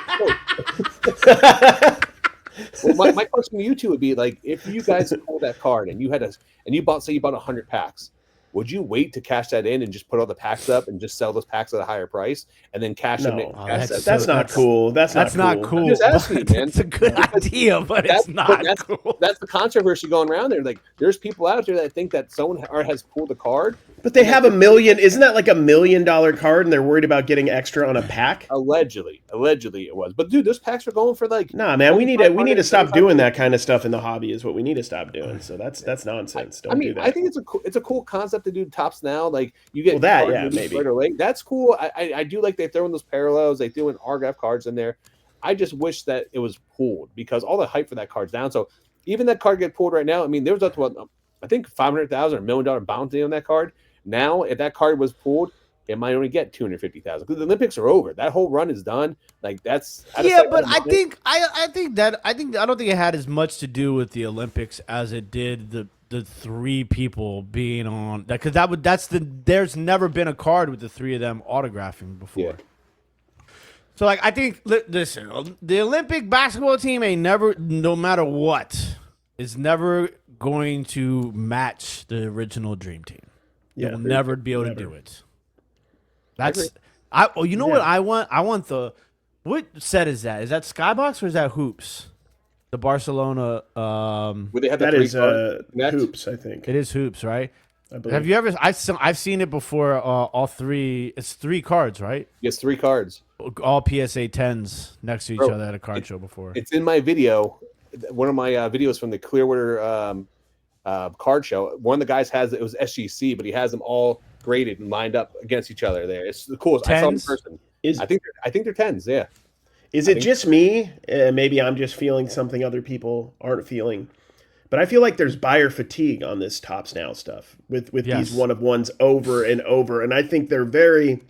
Well, my question to you two would be like, if you guys pulled that card and you bought 100 packs, would you wait to cash that in and just put all the packs up and just sell those packs at a higher price and then cash them in? That's not cool. That's not cool. I'm just asking you, man. It's a good idea, but it's not cool. That's the controversy going around there. Like, there's people out there that think that someone has pulled a card. But they have $1 million. Isn't that like $1 million card, and they're worried about getting extra on a pack? Allegedly it was. But dude, those packs are going for like. Nah, man, we need to stop doing that kind of stuff in the hobby. Is what we need to stop doing. So that's nonsense. Don't do that. I think it's a cool concept to do Topps now. Like, you get maybe right away. That's cool. I do like they throw in those parallels. They threw in autograph cards in there. I just wish that it was pulled because all the hype for that card's down. So even that card get pulled right now. I mean, there was up to I think $500,000 or $1 million bounty on that card. Now, if that card was pulled, it might only get 250,000 because the Olympics are over. That whole run is done. Like, that's but I don't think it had as much to do with the Olympics as it did the three people being on that, because there's never been a card with the three of them autographing before. Yeah. So like, I think, listen, the Olympic basketball team no matter what, is never going to match the original Dream Team. You'll never be able to do it. That's what I want? I want what set is that? Is that Skybox or is that Hoops? The Barcelona would they have that is Hoops, I think. It is Hoops, right? I believe. Have you ever I've seen it before, all three. It's 3 cards, right? Yes, 3 cards. All PSA 10s next to each other at a card show before. It's in my video. One of my videos from the Clearwater card show. One of the guys it was SGC, but he has them all graded and lined up against each other there. It's the coolest. 10s? I saw in person. I think they're 10s, yeah. Is it just me? Maybe I'm just feeling something other people aren't feeling. But I feel like there's buyer fatigue on this Tops Now stuff with these one-of-ones over and over. And I think they're very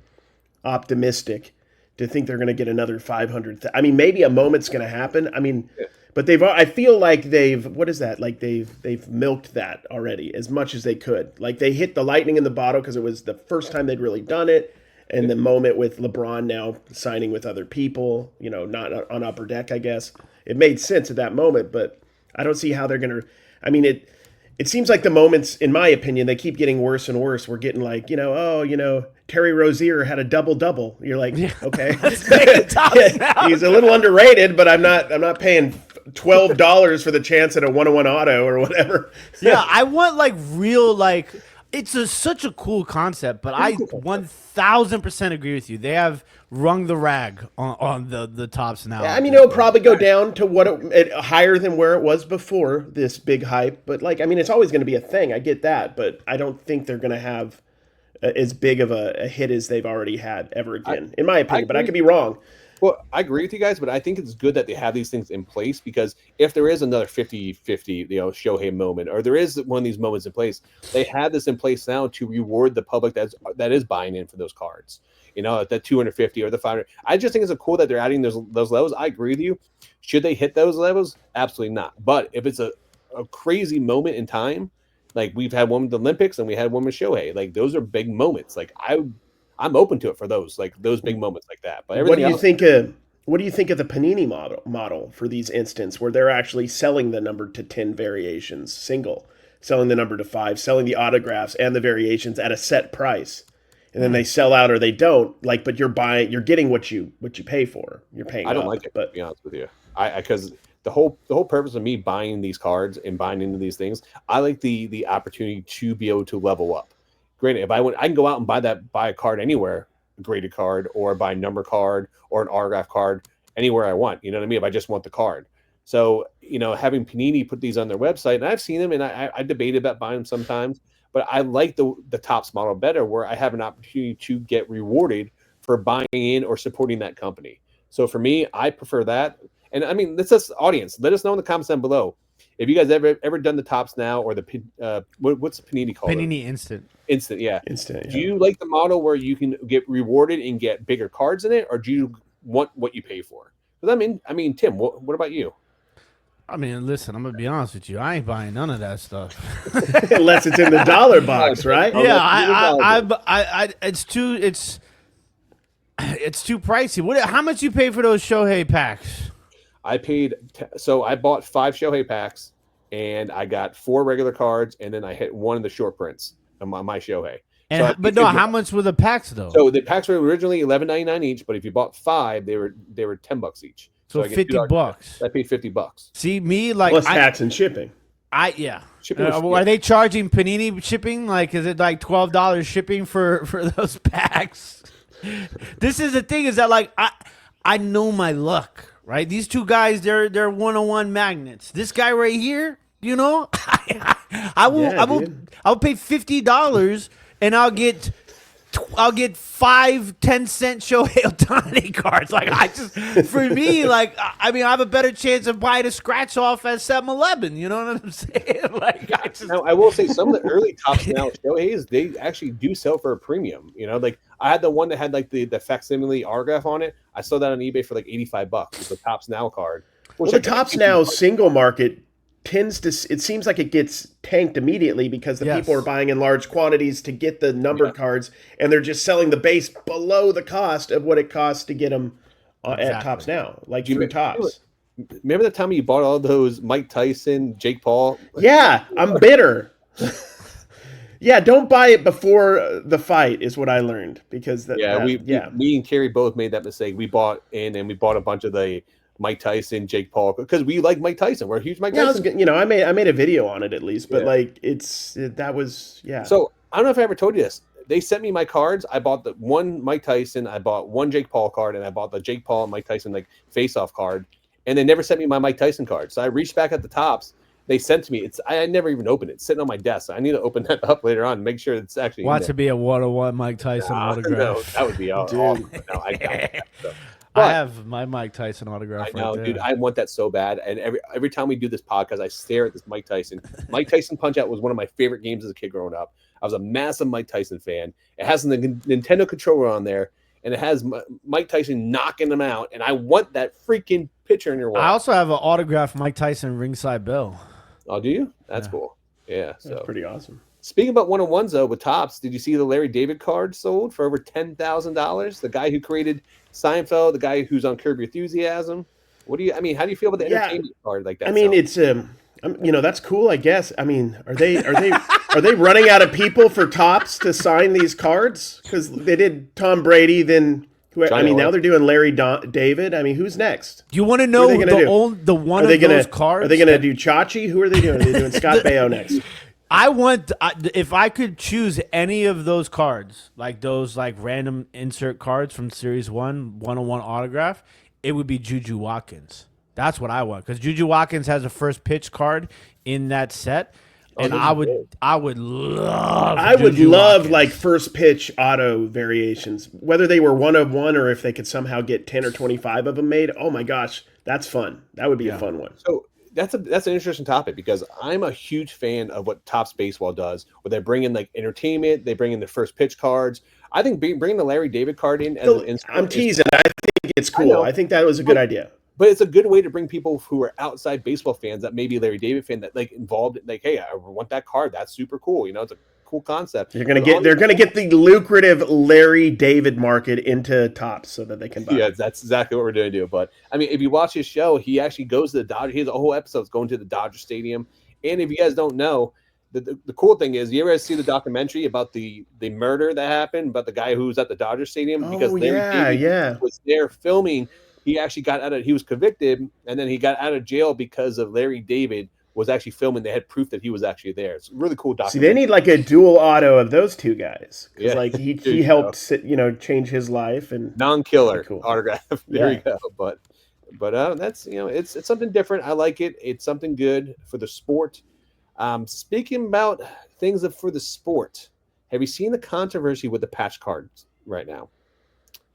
optimistic to think they're going to get another 500. I mean, maybe a moment's going to happen. I mean, but I feel like what is that? Like they've milked that already as much as they could. Like they hit the lightning in the bottle because it was the first time they'd really done it. And the moment with LeBron now signing with other people, not on Upper Deck, I guess. It made sense at that moment, but I don't see how they're going to. I mean, it seems like the moments, in my opinion, they keep getting worse and worse. We're getting like, Terry Rozier had a double-double. You're like, okay. He's a little underrated, but I'm not paying $12 for the chance at a 101 auto or whatever. Yeah, I want like real like. It's such a cool concept, but I 1,000% agree with you. They have wrung the rag on the Tops Now. Yeah, I mean, it'll probably go down to what higher than where it was before this big hype. But it's always going to be a thing. I get that, but I don't think they're going to have as big of a hit as they've already had ever again, in my opinion. But I could be wrong. Well, I agree with you guys, but I think it's good that they have these things in place because if there is another 50-50, Shohei moment, or there is one of these moments in place, they have this in place now to reward the public that is buying in for those cards. At that 250 or the 500. I just think it's cool that they're adding those levels. I agree with you. Should they hit those levels? Absolutely not. But if it's a crazy moment in time, like we've had one with the Olympics and we had one with Shohei, like those are big moments. Like I'm open to it for those big moments like that. But what do you think of the Panini model for these instances where they're actually selling the number to 10 variations, single, selling the number to 5, selling the autographs and the variations at a set price, and then they sell out or they don't. But you're getting what you pay for. You're paying. I don't like it, to be honest with you. Because the whole purpose of me buying these cards and buying into these things, I like the opportunity to be able to level up. Granted, if I can go out and buy a card anywhere, a graded card, or buy a number card or an autograph card anywhere I want. You know what I mean? If I just want the card. So, having Panini put these on their website, and I've seen them, and I debated about buying them sometimes, but I like the Topps model better, where I have an opportunity to get rewarded for buying in or supporting that company. So for me, I prefer that. And I mean, this is audience. Let us know in the comments down below. If you guys ever done the Topps Now or the what's the Panini called? Panini Instant. Instant, yeah. Instant. Yeah. Do you like the model where you can get rewarded and get bigger cards in it, or do you want what you pay for? Because I mean, Tim, what about you? I mean, listen, I'm gonna be honest with you. I ain't buying none of that stuff unless it's in the dollar box, right? Yeah, it's too pricey. How much you pay for those Shohei packs? I paid, so I bought 5 Shohei packs, and I got 4 regular cards, and then I hit one of the short prints on my Shohei. How much were the packs though? So the packs were originally $11.99 each, but if you bought 5, they were $10 each. So $50. I paid $50. See me plus tax and shipping. Shipping are they charging Panini shipping? Like, is it like $12 shipping for those packs? This is the thing, is that like I know my luck. Right, these two guys, they're 101 magnets. This guy right here, I will pay $50 and I'll get 5 10-cent Shohei Ohtani cards. For me, I have a better chance of buying a scratch off at 7-Eleven. You know what I'm saying? Now, I will say some of the early Topps Now Shoheis, they actually do sell for a premium. I had the one that had the facsimile autograph on it. I saw that on eBay for like $85 with the Topps Now card. Well, the Topps Now single market tends to, it seems like it gets tanked immediately because the people are buying in large quantities to get the numbered cards, and they're just selling the base below the cost of what it costs to get them at Topps Now, through Topps. Remember the time you bought all those Mike Tyson, Jake Paul? Yeah, I'm bitter. Yeah, don't buy it before the fight is what I learned, because me and Cary both made that mistake. We bought in and we bought a bunch of the Mike Tyson, Jake Paul, because we like Mike Tyson. We're a huge Mike Tyson. I made a video on it at least, but So I don't know if I ever told you this. They sent me my cards. I bought the one Mike Tyson, I bought one Jake Paul card, and I bought the Jake Paul and Mike Tyson face-off card, and they never sent me my Mike Tyson card. So I reached back at the Topps. They sent to me. I never even opened it. It's sitting on my desk. I need to open that up later on and make sure it's actually. Watch it be a 101 Mike Tyson autograph. No, that would be awesome. No, I doubt that. So. I have my Mike Tyson autograph. I know, right there. dude. I want that so bad. And every time we do this podcast, I stare at this Mike Tyson. Mike Tyson Punch Out was one of my favorite games as a kid growing up. I was a massive Mike Tyson fan. It has the Nintendo controller on there, and it has Mike Tyson knocking him out. And I want that freaking picture in your wall. I also have an autographed Mike Tyson ringside bell. Oh, do you? That's cool. Yeah, so That's pretty awesome. Speaking about one-on-ones though, with Topps, did you see the Larry David card sold for over $10,000? The guy who created Seinfeld, the guy who's on Curb Your Enthusiasm. How do you feel about the entertainment card like that? I mean, it's that's cool, I guess. I mean, are they running out of people for Topps to sign these cards? Because they did Tom Brady, then now they're doing Larry David. I mean, who's next? Do you want to know the one of those cards? Are they going to do Chachi? Who are they doing? Are they doing Scott Baio next? If I could choose any of those cards, like those random insert cards from Series 1, one-on-one autograph, it would be Juju Watkins. That's what I want, because Juju Watkins has a first pitch card in that set, and I would love like first pitch auto variations, whether they were 1-of-1 or if they could somehow get 10 or 25 of them made. Oh my gosh, that's fun. That would be a fun one. So that's an interesting topic, because I'm a huge fan of what Topps Baseball does, where they bring in entertainment, they bring in the first pitch cards. I think bringing the Larry David card in as an insert. I'm teasing. I think it's cool. I think that was a good idea. But it's a good way to bring people who are outside baseball fans, that maybe Larry David fan, that involved, hey, I want that card. That's super cool. It's a cool concept. They're gonna get the lucrative Larry David market into Topps so that they can buy. Yeah, that's exactly what we're going to do. But I mean, if you watch his show, he actually goes to the Dodgers. He has a whole episode going to the Dodger Stadium. And if you guys don't know, the cool thing is, you ever see the documentary about the murder that happened, about the guy who was at the Dodger Stadium? Because Larry David was there filming. He actually he was convicted, and then he got out of jail because of Larry David was actually filming. They had proof that he was actually there. It's a really cool documentary. See, they need a dual auto of those two guys. Because he helped change his life, and non-killer autograph. There you go. But that's it's something different. I like it. It's something good for the sport. Speaking about things for the sport, have you seen the controversy with the patch cards right now?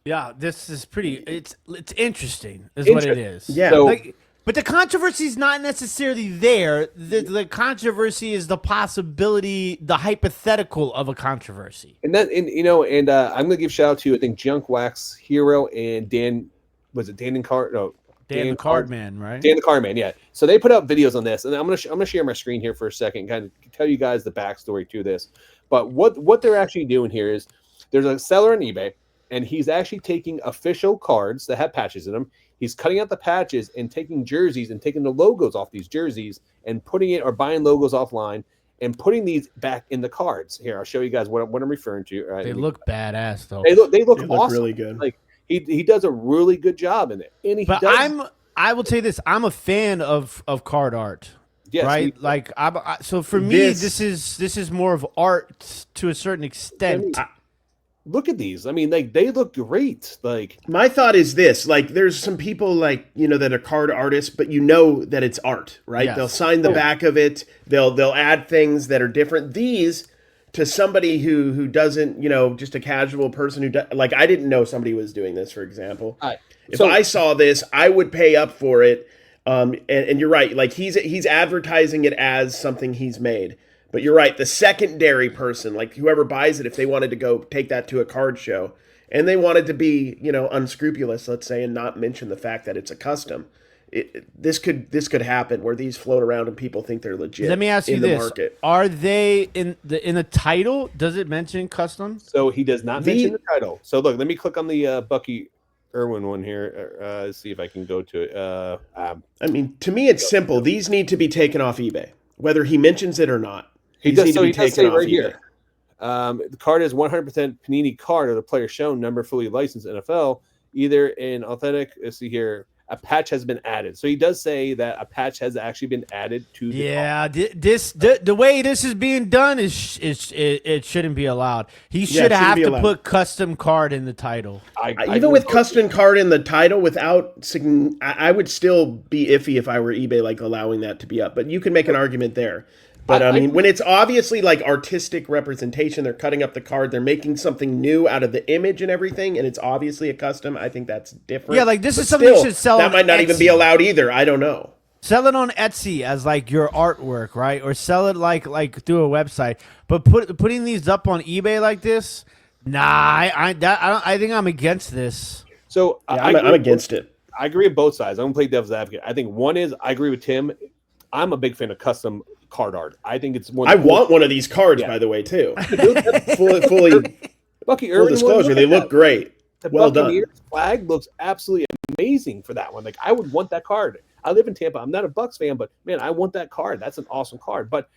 Yeah, this is it's interesting, what it is. Yeah. So, but the controversy is not necessarily there. The controversy is the possibility, the hypothetical of a controversy. And I'm going to give shout out to, I think, Junk Wax Hero and Dan the Cardman, right? Dan the Cardman, yeah. So they put out videos on this, and I'm gonna share my screen here for a second, kind of tell you guys the backstory to this. But what they're actually doing here is, there's a seller on eBay, and he's actually taking official cards that have patches in them. He's cutting out the patches and taking jerseys and taking the logos off these jerseys and putting it, or buying logos offline and putting these back in the cards. Here, I'll show you guys what I'm referring to. Right? They look badass, though. They look awesome. Really good. He does a really good job in it. I will say this: I'm a fan of card art. Yes, right? So for me, this is more of art to a certain extent. Look at these. I mean, they look great. My thought is this: there's some people that are card artists, but that it's art, right? Yes. They'll sign the back of it. They'll add things that are different. These, to somebody who doesn't, just a casual person who I didn't know somebody was doing this, for example. If I saw this, I would pay up for it. And you're right. He's advertising it as something he's made. But you're right. The secondary person, whoever buys it, if they wanted to go take that to a card show and they wanted to be, unscrupulous, let's say, and not mention the fact that it's a custom, this could happen where these float around and people think they're legit. Let me ask you this: market. Are they in the title? Does it mention custom? So he does not mention the title. So look, let me click on the Bucky Irwin one here. See if I can go to it. To me, it's simple. These need to be taken off eBay, whether he mentions it or not. He does say right here. The card is 100% Panini card of the player shown, number fully licensed NFL, either in authentic. Let's see here. A patch has been added. So he does say that a patch has actually been added to the card. The way this is being done it shouldn't be allowed. He should have to put custom card in the title. Even with custom card in the title, I would still be iffy if I were eBay, allowing that to be up. But you can make an argument there. But I mean, when it's obviously like artistic representation, they're cutting up the card, they're making something new out of the image and everything, and it's obviously a custom. I think that's different. Yeah, like this is something you should sell. That might not even be allowed either. I don't know. Sell it on Etsy as like your artwork, right? Or sell it like through a website. But putting these up on eBay like this, nah, I think I'm against this. So yeah, I'm against it. I agree with both sides. I'm gonna play devil's advocate. I think one is I agree with Tim. I'm a big fan of custom card art. I think it's more. I want one of these cards, by the way, too. fully Bucky Irving, full disclosure, they look great. Well done. Flag looks absolutely amazing for that one. Like I would want that card. I live in Tampa. I'm not a Bucks fan, but man, I want that card. That's an awesome card. But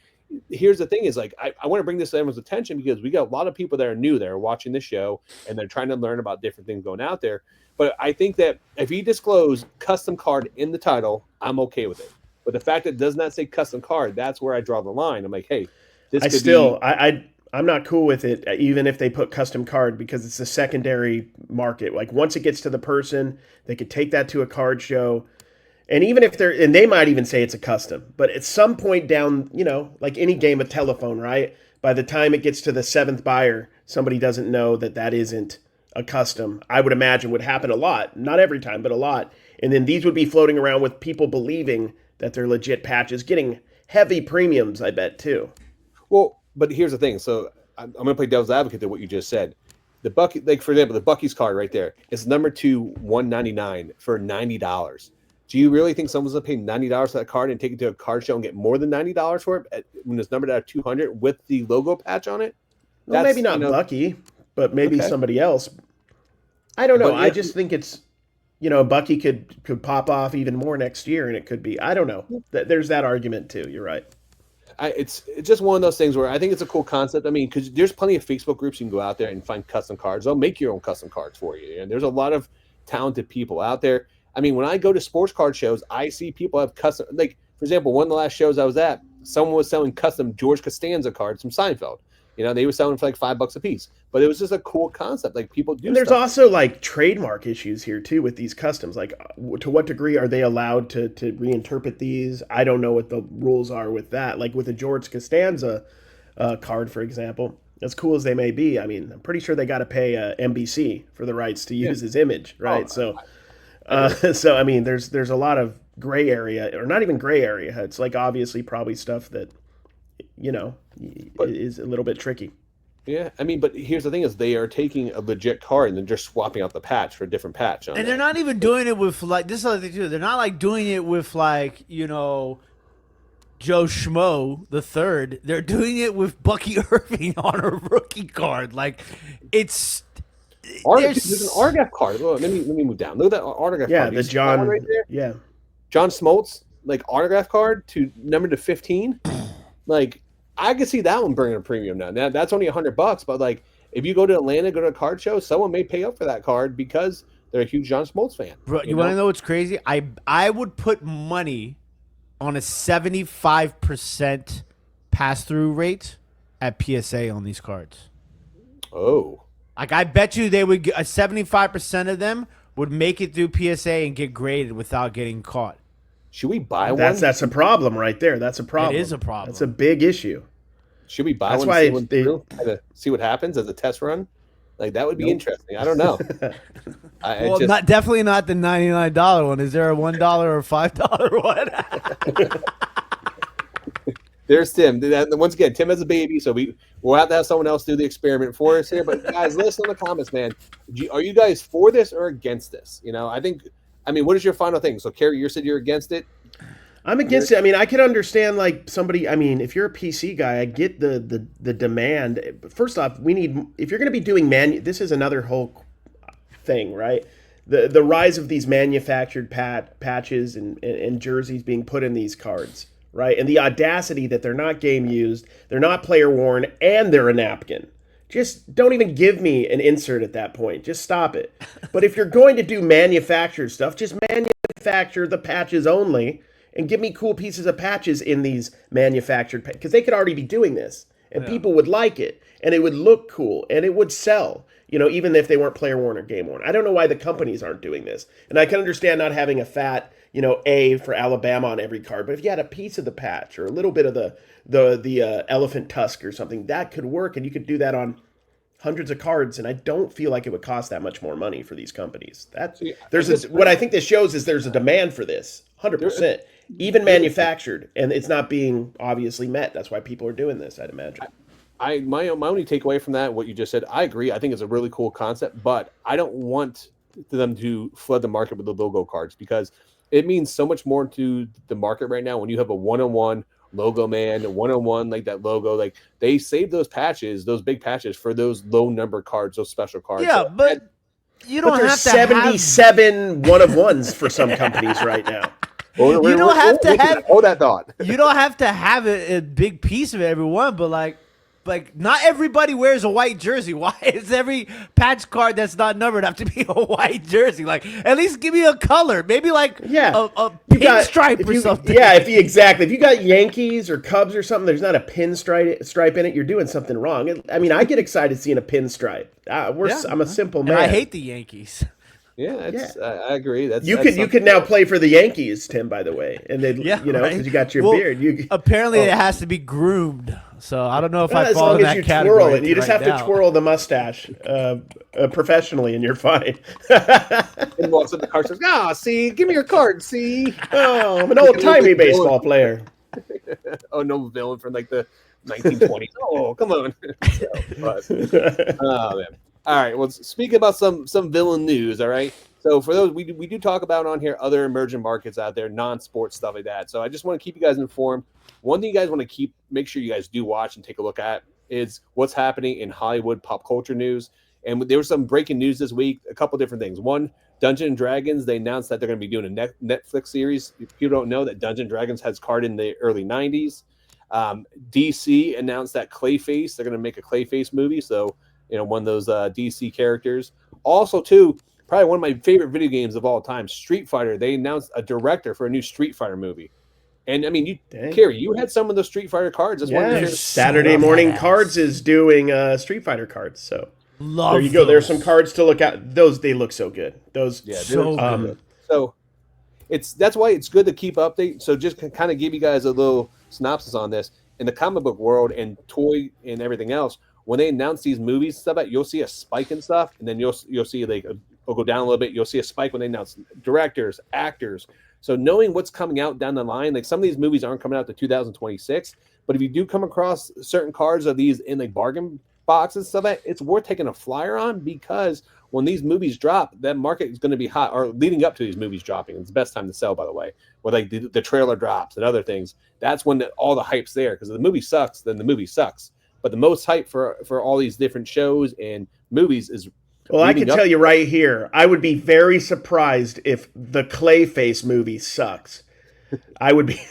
here's the thing: is like I want to bring this to everyone's attention because we got a lot of people that are new there watching this show and they're trying to learn about different things going out there. But I think that if you disclose custom card in the title, I'm okay with it. But the fact that it does not say custom card, that's where I draw the line. I'm like, hey, this I'm not cool with it, even if they put custom card, because it's a secondary market. Like once it gets to the person, they could take that to a card show. And even if they might even say it's a custom, but at some point down, like any game of telephone, right? By the time it gets to the seventh buyer, somebody doesn't know that isn't a custom. I would imagine would happen a lot, not every time, but a lot. And then these would be floating around with people believing that they're legit patches, getting heavy premiums, I bet, too. Well, but here's the thing. So I'm going to play devil's advocate to what you just said. The Bucky, like for example, the Bucky's card right there is number 2, $199 for $90. Do you really think someone's going to pay $90 for that card and take it to a card show and get more than $90 for it when it's numbered at $200 with the logo patch on it? Well, maybe not Bucky, but maybe somebody else. I don't know. I just think it's, Bucky could pop off even more next year, and it could be. I don't know. There's that argument too. You're right. It's just one of those things where I think it's a cool concept. I mean, because there's plenty of Facebook groups you can go out there and find custom cards. They'll make your own custom cards for you, and there's a lot of talented people out there. I mean, when I go to sports card shows, I see people have custom. Like for example, one of the last shows I was at, someone was selling custom George Costanza cards from Seinfeld. They were selling for like $5 a piece, but it was just a cool concept. Like people do. And there's also like trademark issues here too with these customs. Like, to what degree are they allowed to reinterpret these? I don't know what the rules are with that. Like with a George Costanza card, for example, as cool as they may be, I mean, I'm pretty sure they got to pay NBC for the rights to use his image, right? So I mean, there's a lot of gray area, or not even gray area. It's like obviously probably stuff that is a little bit tricky. Yeah, I mean, but here's the thing: is they are taking a legit card and then just swapping out the patch for a different patch. And they're not even doing it with like this. Other thing too. They're not like doing it with like Joe Schmo the third. They're doing it with Bucky Irving on a rookie card. Like it's. There's an autograph card. Oh, let me move down. Look at that autograph card. Yeah, the John right there. Yeah, John Smoltz autograph card to number to 15. Like I could see that one bringing a premium now. Now that's only $100, but if you go to Atlanta, go to a card show, someone may pay up for that card because they're a huge John Smoltz fan. Bro, you want to know what's crazy? I would put money on a 75% pass-through rate at PSA on these cards. Oh. I bet you they would get 75% of them would make it through PSA and get graded without getting caught. Should we buy one? That's a problem right there. That's a problem. It is a problem. That's a big issue. Should we buy one? To see what happens as a test run? That would be interesting. I don't know. Definitely not the $99 one. Is there a $1 or $5 one? There's Tim. Once again, Tim has a baby, so we'll have to have someone else do the experiment for us here. But guys, listen in the comments, man. Are you guys for this or against this? I mean, what is your final thing? So, Cary, you said you're against it. I'm against it. I mean, I could understand somebody. I mean, if you're a PC guy, I get the demand. But first off, if you're going to be doing this is another whole thing, right? The rise of these manufactured patches and jerseys being put in these cards, right? And the audacity that they're not game used, they're not player worn, and they're a napkin. Just don't even give me an insert at that point. Just stop it. But if you're going to do manufactured stuff, just manufacture the patches only and give me cool pieces of patches in these manufactured because they could already be doing this and people would like it and it would look cool and it would sell. even if they weren't player worn or game worn. I don't know why the companies aren't doing this. And I can understand not having a fat, A for Alabama on every card, but if you had a piece of the patch or a little bit of the elephant tusk or something, that could work, and you could do that on hundreds of cards, and I don't feel like it would cost that much more money for these companies. What I think this shows is there's a demand for this, 100%, even manufactured, and it's not being obviously met. That's why people are doing this, I'd imagine. My only takeaway from that, what you just said, I agree. I think it's a really cool concept, but I don't want them to flood the market with the logo cards, because it means so much more to the market right now when you have a one-on-one logo man, a one-on-one, like that logo. Like, they save those patches, those big patches, for those low number cards, those special cards. Yeah, but you don't have to 77 one-of-ones for some companies right now. You don't have to have hold that thought. You don't have to have a big piece of everyone, but like not everybody wears a white jersey. Why is every patch card that's not numbered have to be a white jersey? Like, at least give me a color, maybe a pinstripe or something. Yeah, exactly. If you got Yankees or Cubs or something, there's not a pinstripe in it. You're doing something wrong. I get excited seeing a pinstripe. I'm a simple man. And I hate the Yankees. Yeah, I agree. You could now play for the Yankees, Tim. By the way, and they, because you got your beard. Apparently, it has to be groomed. So I don't know if I fall in that category. As long as you twirl it, you just have to twirl the mustache professionally, and you're fine. And walks up the car, says, see, give me your card. See, I'm an old timey baseball player. No villain from like the 1920s. Oh, come on. Oh man. All right. Well, speaking about some villain news. All right. So for those, we do talk about on here other emerging markets out there, non-sports stuff like that. So I just want to keep you guys informed. One thing you guys want to make sure you guys do watch and take a look at is what's happening in Hollywood pop culture news. And there was some breaking news this week. A couple different things. One, Dungeons and Dragons. They announced that they're going to be doing a Netflix series. If you don't know that Dungeons and Dragons has card in the early 90s. DC announced that Clayface. They're going to make a Clayface movie. So, one of those DC characters. Also, too, probably one of my favorite video games of all time, Street Fighter. They announced a director for a new Street Fighter movie. And, Cary, you had some of the Street Fighter cards. Saturday Morning Cards is doing Street Fighter cards. So there you go. There's some cards to look at. They look so good. Good. So that's why it's good to keep update. So just kind of give you guys a little synopsis on this. In the comic book world and toy and everything else, when they announce these movies and stuff, you'll see a spike and stuff, and then you'll see it'll go down a little bit. You'll see a spike when they announce directors, actors. So knowing what's coming out down the line, like some of these movies aren't coming out to 2026, but if you do come across certain cards of these in like bargain boxes and stuff, it's worth taking a flyer on, because when these movies drop, that market is going to be hot, or leading up to these movies dropping. It's the best time to sell, by the way, where like the trailer drops and other things. That's when all the hype's there, because if the movie sucks, then the movie sucks. But the most hype for all these different shows and movies is. Well, I can tell you right here, I would be very surprised if the Clayface movie sucks. I would be.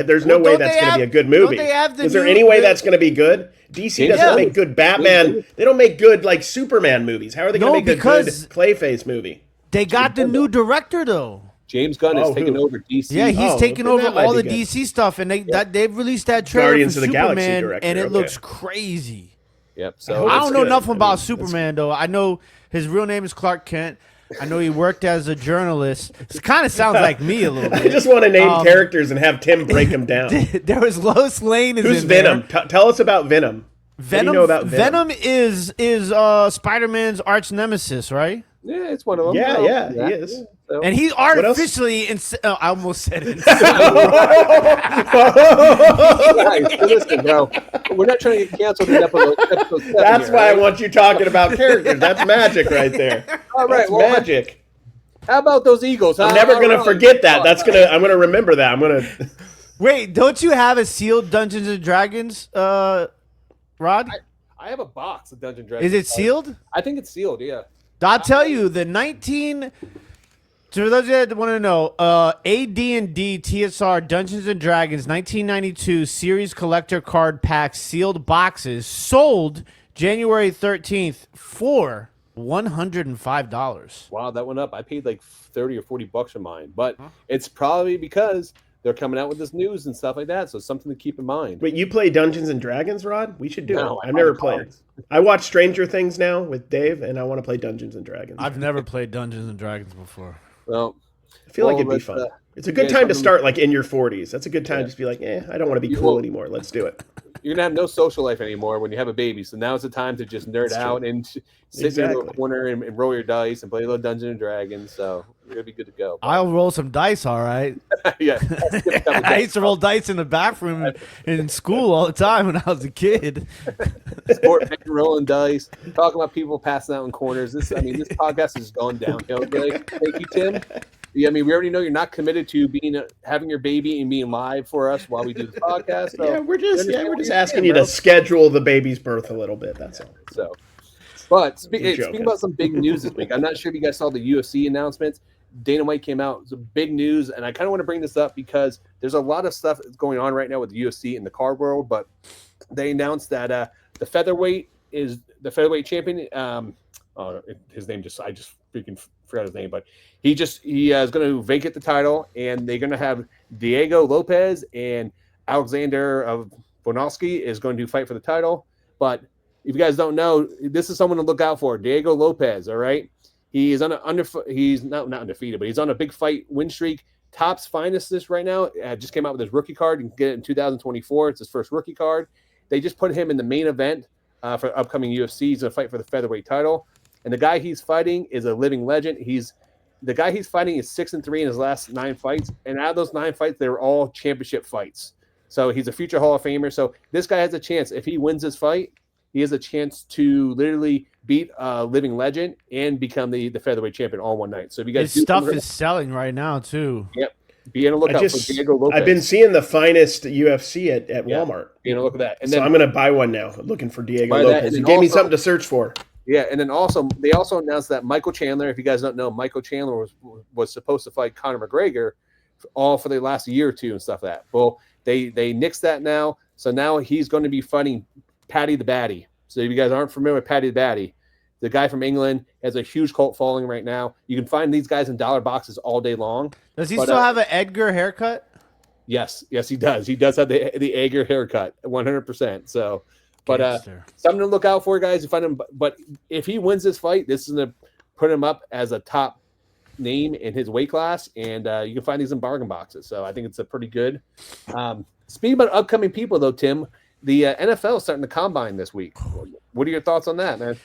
There's no way that's going to be a good movie. Is there any way that's going to be good? DC doesn't make good Batman. They don't make good like Superman movies. How are they going to make a good Clayface movie? They got the new director though. James Gunn is taking over DC. Yeah, he's taking over all the DC stuff, and they've released that trailer Guardians for of the Superman, Galaxy director, and it looks crazy. Yep. So I don't know nothing about Superman though. I know his real name is Clark Kent. I know he worked as a journalist. It kind of sounds like me a little bit. I just want to name characters and have Tim break them down. There was Lois Lane. Who's Venom? Tell us about Venom. Venom. What do you know about Venom? Venom is Spider-Man's arch nemesis, right? Yeah, it's one of them. Yeah, he is. So. And he artificially, I almost said it. Listen, bro, we're not trying to get canceled in episode 7. That's why I want you talking about characters. That's magic right there. All right, magic. How about those Eagles? I'm never going to forget that. I'm going to remember that. I'm going to. Wait, don't you have a sealed Dungeons and Dragons, Rod? I have a box of Dungeons and Dragons. Is it sealed? I think it's sealed, yeah. I'll tell you, for those of you that want to know, AD&D TSR Dungeons and Dragons 1992 series collector card pack sealed boxes sold January 13th for $105. Wow, that went up. I paid like $30 or $40 for mine, but it's probably because they're coming out with this news and stuff like that. So something to keep in mind. Wait, you play Dungeons and Dragons, Rod? We should do it. I've never played. I watch Stranger Things now with Dave, and I want to play Dungeons and Dragons. I've never played Dungeons and Dragons before. Well, I feel like it'd be fun. It's a good time to start, like in your 40s. That's a good time to just be like, I don't want to be cool anymore. Let's do it. You're gonna have no social life anymore when you have a baby. So now's the time to just nerd out and sit in a little corner and roll your dice and play a little Dungeons and Dragons. So you're gonna be good to go. I'll roll some dice, all right. Yeah, I used to roll dice in the bathroom in school all the time when I was a kid. Sport man, rolling dice, talking about people passing out in corners. This podcast is going downhill. Thank you, Tim. Yeah, we already know you're not committed to having your baby and being live for us while we do the podcast. So we're just asking you to schedule the baby's birth a little bit. That's all. So, but speaking about some big news this week, I'm not sure if you guys saw the UFC announcements. Dana White came out. It's a big news, and I kind of want to bring this up because there's a lot of stuff that's going on right now with the UFC in the car world. But they announced that the featherweight champion. His name I just freaking forgot his name, but he is going to vacate the title, and they're going to have Diego Lopez and Alexander of Volkanovski is going to fight for the title. But if you guys don't know, this is someone to look out for. Diego Lopez, all right? He is he's not undefeated, but he's on a big fight win streak. Top's finest this right now. Just came out with his rookie card. You can get it in 2024. It's his first rookie card. They just put him in the main event for upcoming UFC. He's going to fight for the featherweight title. And the guy he's fighting is a living legend. The guy he's fighting is 6-3 in his last 9 fights. And out of those 9 fights, they were all championship fights. So he's a future Hall of Famer. So this guy has a chance. If he wins this fight, he has a chance to literally beat a living legend and become the featherweight champion all one night. So if you guys his stuff is selling right now too. Yep. Be on a lookout for Diego Lopez. I've been seeing the finest UFC at Walmart. Be on a look at that. And so then, I'm going to buy one now. Looking for Diego Lopez. He gave me something to search for. Yeah, and then they also announced that Michael Chandler, if you guys don't know, Michael Chandler was supposed to fight Conor McGregor all for the last year or two and stuff like that. Well, they nixed that now. So now he's going to be fighting Paddy the Baddy. So if you guys aren't familiar with Paddy the Baddy, the guy from England has a huge cult following right now. You can find these guys in dollar boxes all day long. Does he still have an Edgar haircut? Yes, he does. He does have the Edgar haircut, 100%. So, but something to look out for, guys. You find him, but if he wins this fight, this is going to put him up as a top name in his weight class, and you can find these in bargain boxes. So I think it's a pretty good. Speaking about upcoming people, though, Tim, the NFL is starting the combine this week. What are your thoughts on that, man?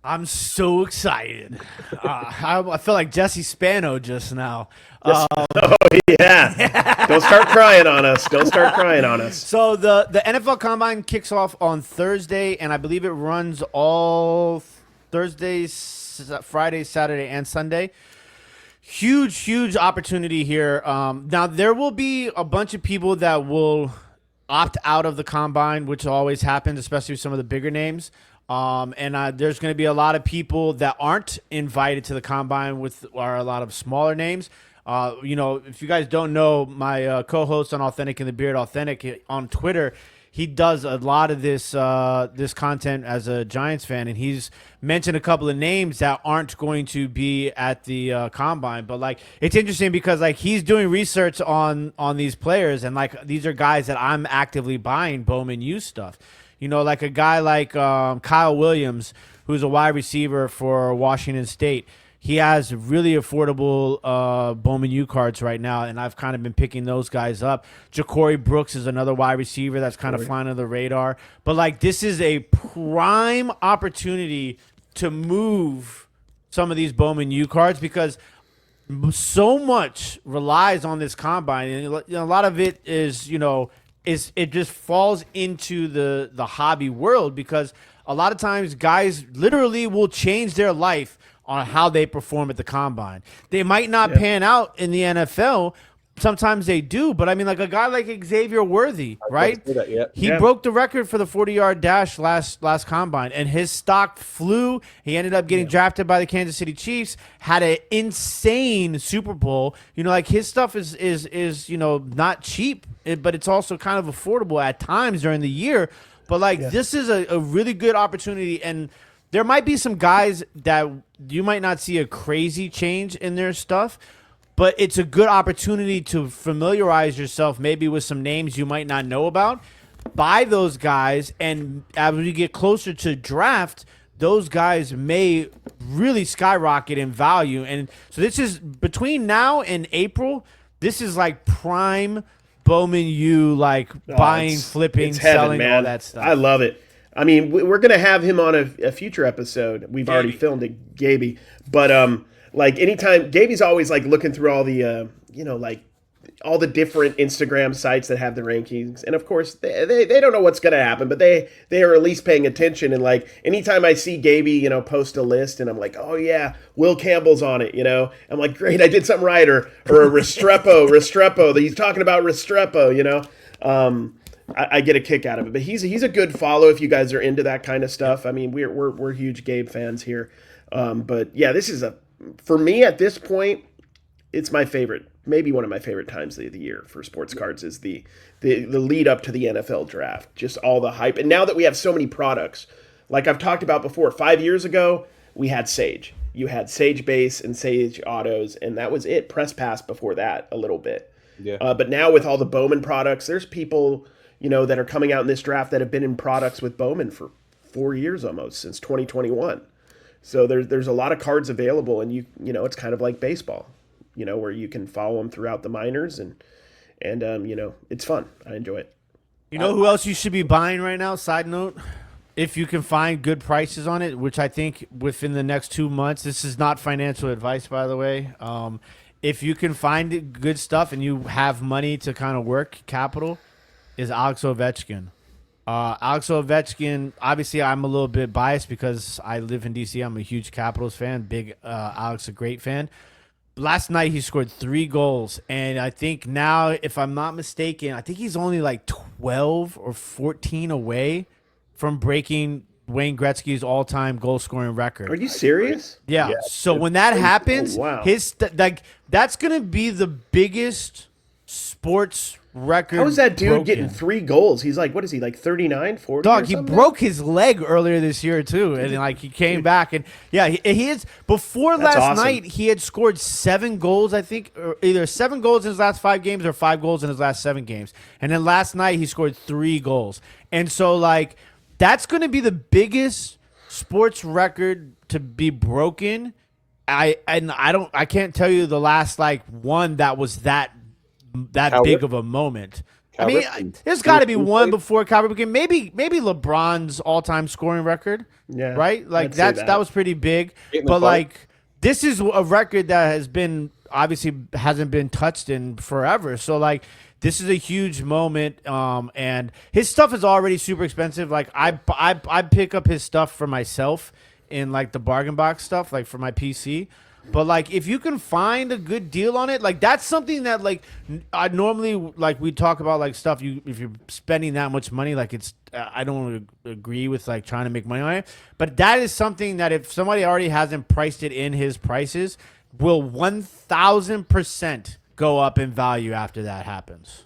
I'm so excited. I feel like Jesse Spano just now. Oh, yeah. Don't start crying on us. So the NFL Combine kicks off on Thursday, and I believe it runs all Thursdays, Fridays, Saturday, and Sunday. Huge opportunity here. Now, there will be a bunch of people that will opt out of the Combine, which always happens, especially with some of the bigger names. And there's going to be a lot of people that aren't invited to the Combine are a lot of smaller names. If you guys don't know, my co-host on Authentic and the Beard, Authentic on Twitter, he does a lot of this content as a Giants fan, and he's mentioned a couple of names that aren't going to be at the Combine. But it's interesting because he's doing research on these players, and these are guys that I'm actively buying Bowman U stuff. A guy like Kyle Williams, who's a wide receiver for Washington State. He has really affordable Bowman U cards right now, and I've kind of been picking those guys up. Ja'Cory Brooks is another wide receiver that's kind of flying under the radar. But, this is a prime opportunity to move some of these Bowman U cards because so much relies on this Combine. And a lot of it is, it just falls into the hobby world because a lot of times guys literally will change their life on how they perform at the Combine. They might not pan out in the NFL. Sometimes they do, but a guy like Xavier Worthy, right? He broke the record for the 40-yard dash last Combine, and his stock flew. He ended up getting drafted by the Kansas City Chiefs, had an insane Super Bowl. His stuff is not cheap, but it's also kind of affordable at times during the year. But this is a really good opportunity, and there might be some guys that you might not see a crazy change in their stuff, but it's a good opportunity to familiarize yourself maybe with some names you might not know about. buy those guys, and as we get closer to draft, those guys may really skyrocket in value. And so this is between now and April. This is like prime Bowman U, like buying, flipping, it's heaven, selling, man. all that stuff. I love it. I mean, we're gonna have him on a future episode. We've already filmed it, Gaby. But like anytime, Gaby's always like looking through all the like all the different Instagram sites that have the rankings, and of course they don't know what's gonna happen, but they are at least paying attention. And like anytime I see Gaby, post a list, and I'm like, oh yeah, Will Campbell's on it, I'm like, great, I did something right, or a Restrepo, that he's talking about Restrepo, I get a kick out of it. But he's a good follow if you guys are into that kind of stuff. I mean, we're huge Gabe fans here, but yeah, this is for me at this point, it's my favorite. Maybe one of my favorite times of the year for sports cards is the lead up to the NFL draft. Just all the hype. And now that we have so many products, like I've talked about before, 5 years ago, we had Sage. You had Sage Base and Sage Autos, and that was it. Press Pass before that a little bit. Yeah. But now with all the Bowman products, there's people, that are coming out in this draft that have been in products with Bowman for 4 years almost, since 2021. So there's a lot of cards available, and it's kind of like baseball. Where you can follow them throughout the minors, and it's fun. I enjoy it. You know who else you should be buying right now? Side note, if you can find good prices on it, which I think within the next 2 months, this is not financial advice, by the way. If you can find good stuff and you have money to kind of work capital, is Alex Ovechkin. Alex Ovechkin, obviously I'm a little bit biased because I live in DC. I'm a huge Capitals fan, big Alex, a great fan. Last night he scored 3 goals, and I think now, if I'm not mistaken, I think he's only like 12 or 14 away from breaking Wayne Gretzky's all-time goal-scoring record. Are you serious? Yeah. So when that happens, wow. That's gonna be the biggest sports record. How is that dude broken. getting 3 goals? He's like, what is he, like 39, 40? Dog, he broke his leg earlier this year too, and like he came back, and yeah, he is. Before That's last awesome. night, he had scored 7 goals, I think, or either 7 goals in his last 5 games or 5 goals in his last 7 games, and then last night he scored 3 goals, and so like that's going to be the biggest sports record to be broken. I can't tell you the last like one that was that big of a moment. Calvert? I mean, there's got to be one before Calvert. Maybe LeBron's all-time scoring record. Yeah, right. Like I'd say that was pretty big. But like this is a record that has been obviously hasn't been touched in forever. So like this is a huge moment. And his stuff is already super expensive. Like I pick up his stuff for myself in like the bargain box stuff, like for my PC. But like, if you can find a good deal on it, like that's something that like I normally like we talk about like stuff. If you're spending that much money, like it's I don't agree with like trying to make money on it. But that is something that if somebody already hasn't priced it in his prices, will 1,000% go up in value after that happens.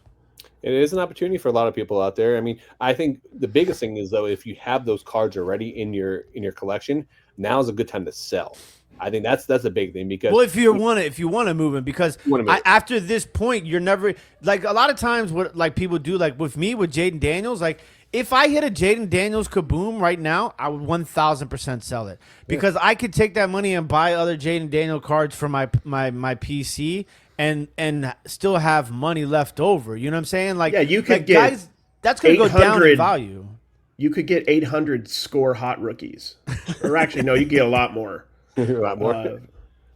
It is an opportunity for a lot of people out there. I mean, I think the biggest thing is though, if you have those cards already in your collection, now is a good time to sell. I think that's a big thing because if you want to move him because after this point you're never like a lot of times what like people do like with me with Jaden Daniels, like if I hit a Jaden Daniels kaboom right now, I would 1,000% sell it because I could take that money and buy other Jaden Daniel cards for my PC and still have money left over. You know what I'm saying? Like yeah, you could like get guys, that's gonna go down in value. You could get 800 score hot rookies, or actually no, you get a lot more. A lot more.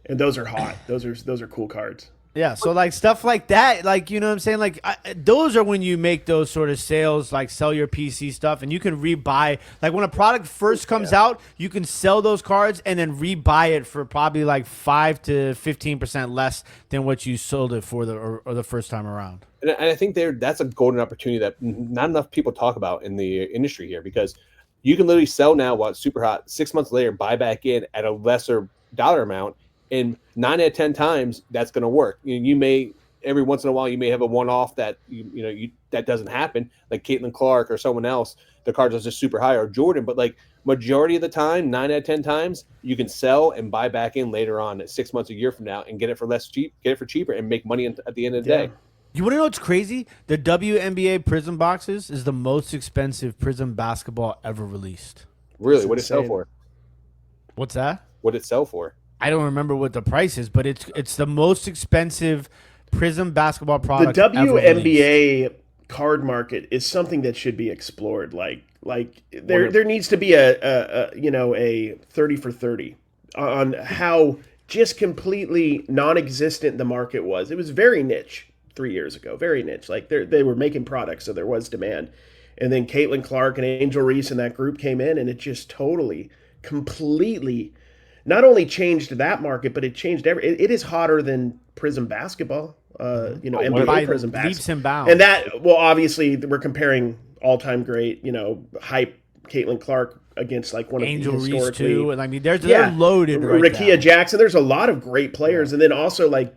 And those are hot. Those are cool cards. Yeah, so like stuff like that, like you know what I'm saying, like those are when you make those sort of sales, like sell your PC stuff, and you can rebuy. Like when a product first comes out, you can sell those cards and then rebuy it for probably like 5 to 15% less than what you sold it for the first time around. And I think that's a golden opportunity that not enough people talk about in the industry here because you can literally sell now while it's super hot. 6 months later, buy back in at a lesser dollar amount, and 9 out of 10 times that's going to work. You may every once in a while you may have a one-off that that doesn't happen, like Caitlin Clark or someone else. The cards are just super high, or Jordan, but like majority of the time, 9 out of 10 times, you can sell and buy back in later on, 6 months, a year from now, and get it for cheaper, and make money at the end of the day. You want to know what's crazy? The WNBA Prism boxes is the most expensive Prism basketball ever released. Really? What did it sell insane. for? What's that? What did it sell for? I don't remember what the price is, but it's the most expensive Prism basketball The product ever released. WNBA card market is something that should be explored. Like there needs to be a 30 for 30 on how just completely non-existent the market was. It was very niche 3 years ago, very niche. Like they were making products, so there was demand. And then Caitlin Clark and Angel Reese and that group came in, and it just totally, completely, not only changed that market, but it changed it is hotter than Prism basketball. NBA By Prism leaps basketball. and bounds. And that, well, obviously, we're comparing all-time great, hype Caitlin Clark against like one of Angel the Reese historically. too, and I mean they're loaded. Right Rakia now. Jackson. There's a lot of great players, and then also like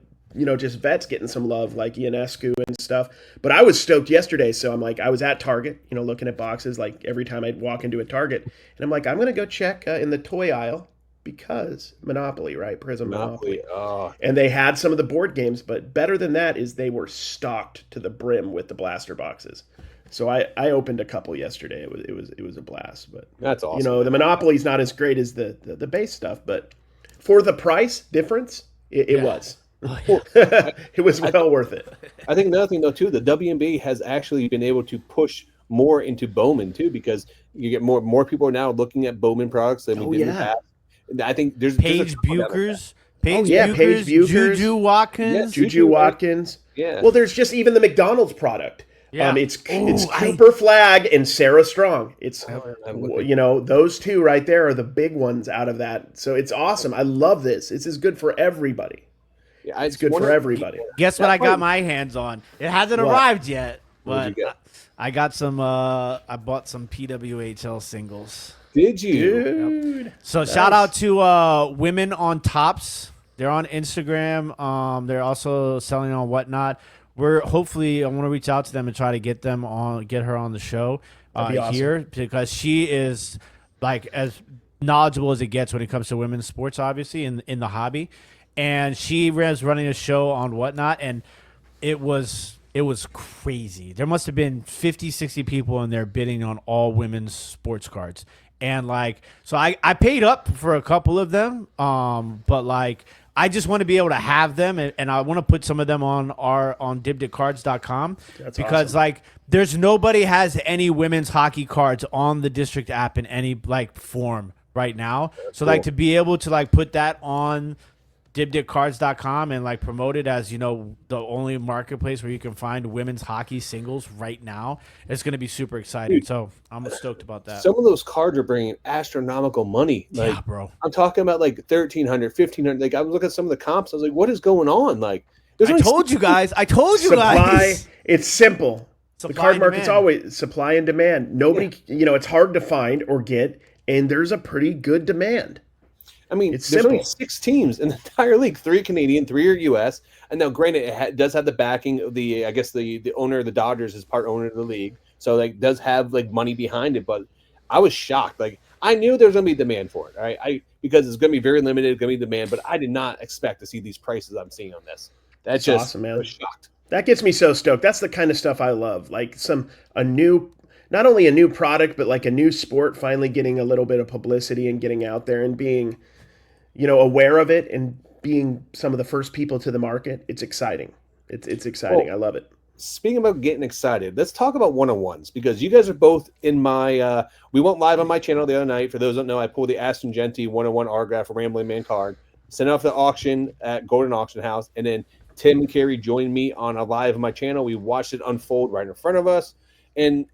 just vets getting some love, like Ionescu and stuff. But I was stoked yesterday, so I'm like, I was at Target, looking at boxes like every time I'd walk into a Target, and I'm like, I'm gonna go check in the toy aisle because Monopoly, right? Prism Monopoly. Oh, And they had some of the board games, but better than that is they were stocked to the brim with the blaster boxes. So I opened a couple yesterday. It was a blast. But that's awesome. The Monopoly's not as great as the base stuff, but for the price difference, it was. It was well worth it. I think another thing though too, the WNBA has actually been able to push more into Bowman too, because you get more people are now looking at Bowman products than we did in the past. I think there's Paige Buchers. Paige Buchers, Juju Watkins. Yeah, Juju Watkins. Yeah. Well, there's just even the McDonald's product. Yeah. It's Cooper Flagg and Sarah Strong. It's those two right there are the big ones out of that. So it's awesome. I love this. This is good for everybody. Yeah, It's good for everybody. Guess what I got my hands on? It hasn't arrived yet, What'd but you get? I got some. I bought some PWHL singles. Did you? Dude. So shout out to Women on Tops. They're on Instagram. They're also selling on Whatnot. I want to reach out to them and try to get her on the show That'd be awesome. here, because she is like as knowledgeable as it gets when it comes to women's sports, obviously in the hobby. And she was running a show on Whatnot, and it was crazy. There must have been 50, 60 people in there bidding on all women's sports cards. And so I paid up for a couple of them, but I just want to be able to have them, and I want to put some of them on dibditcards.com because awesome. There's nobody has any women's hockey cards on the district app in any form right now. So cool. To be able to put that on dibditcards.com and promote it as the only marketplace where you can find women's hockey singles right now, it's going to be super exciting. So I'm stoked about that. Some of those cards are bringing astronomical money. Yeah, bro. I'm talking about $1,300, $1,500. I was looking at some of the comps. I was like, what is going on? I told you guys. Supply. It's simple. Supply the card and market's demand. always supply and demand. Nobody, it's hard to find or get, and there's a pretty good demand. I mean, It's there's only simple. 6 teams in the entire league, 3 Canadian, 3 are U.S. And now, granted, it does have the backing of the owner of the Dodgers is part owner of the league, so does have money behind it. But I was shocked. I knew there was going to be demand for it, right? Because it's going to be very limited, going to be demand. But I did not expect to see these prices I'm seeing on this. That's just awesome, man. I was shocked. That gets me so stoked. That's the kind of stuff I love. Not only a new product, but a new sport finally getting a little bit of publicity and getting out there and being aware of it and being some of the first people to the market. It's exciting. It's exciting. Well, I love it. Speaking about getting excited, let's talk about one-on-ones, because you guys are both in my we went live on my channel the other night. For those who don't know, I pulled the Aston Genty one-on-one autograph Rambling Man card, sent it off the auction at Golden Auction House, and then Tim and Cary joined me on a live on my channel. We watched it unfold right in front of us. And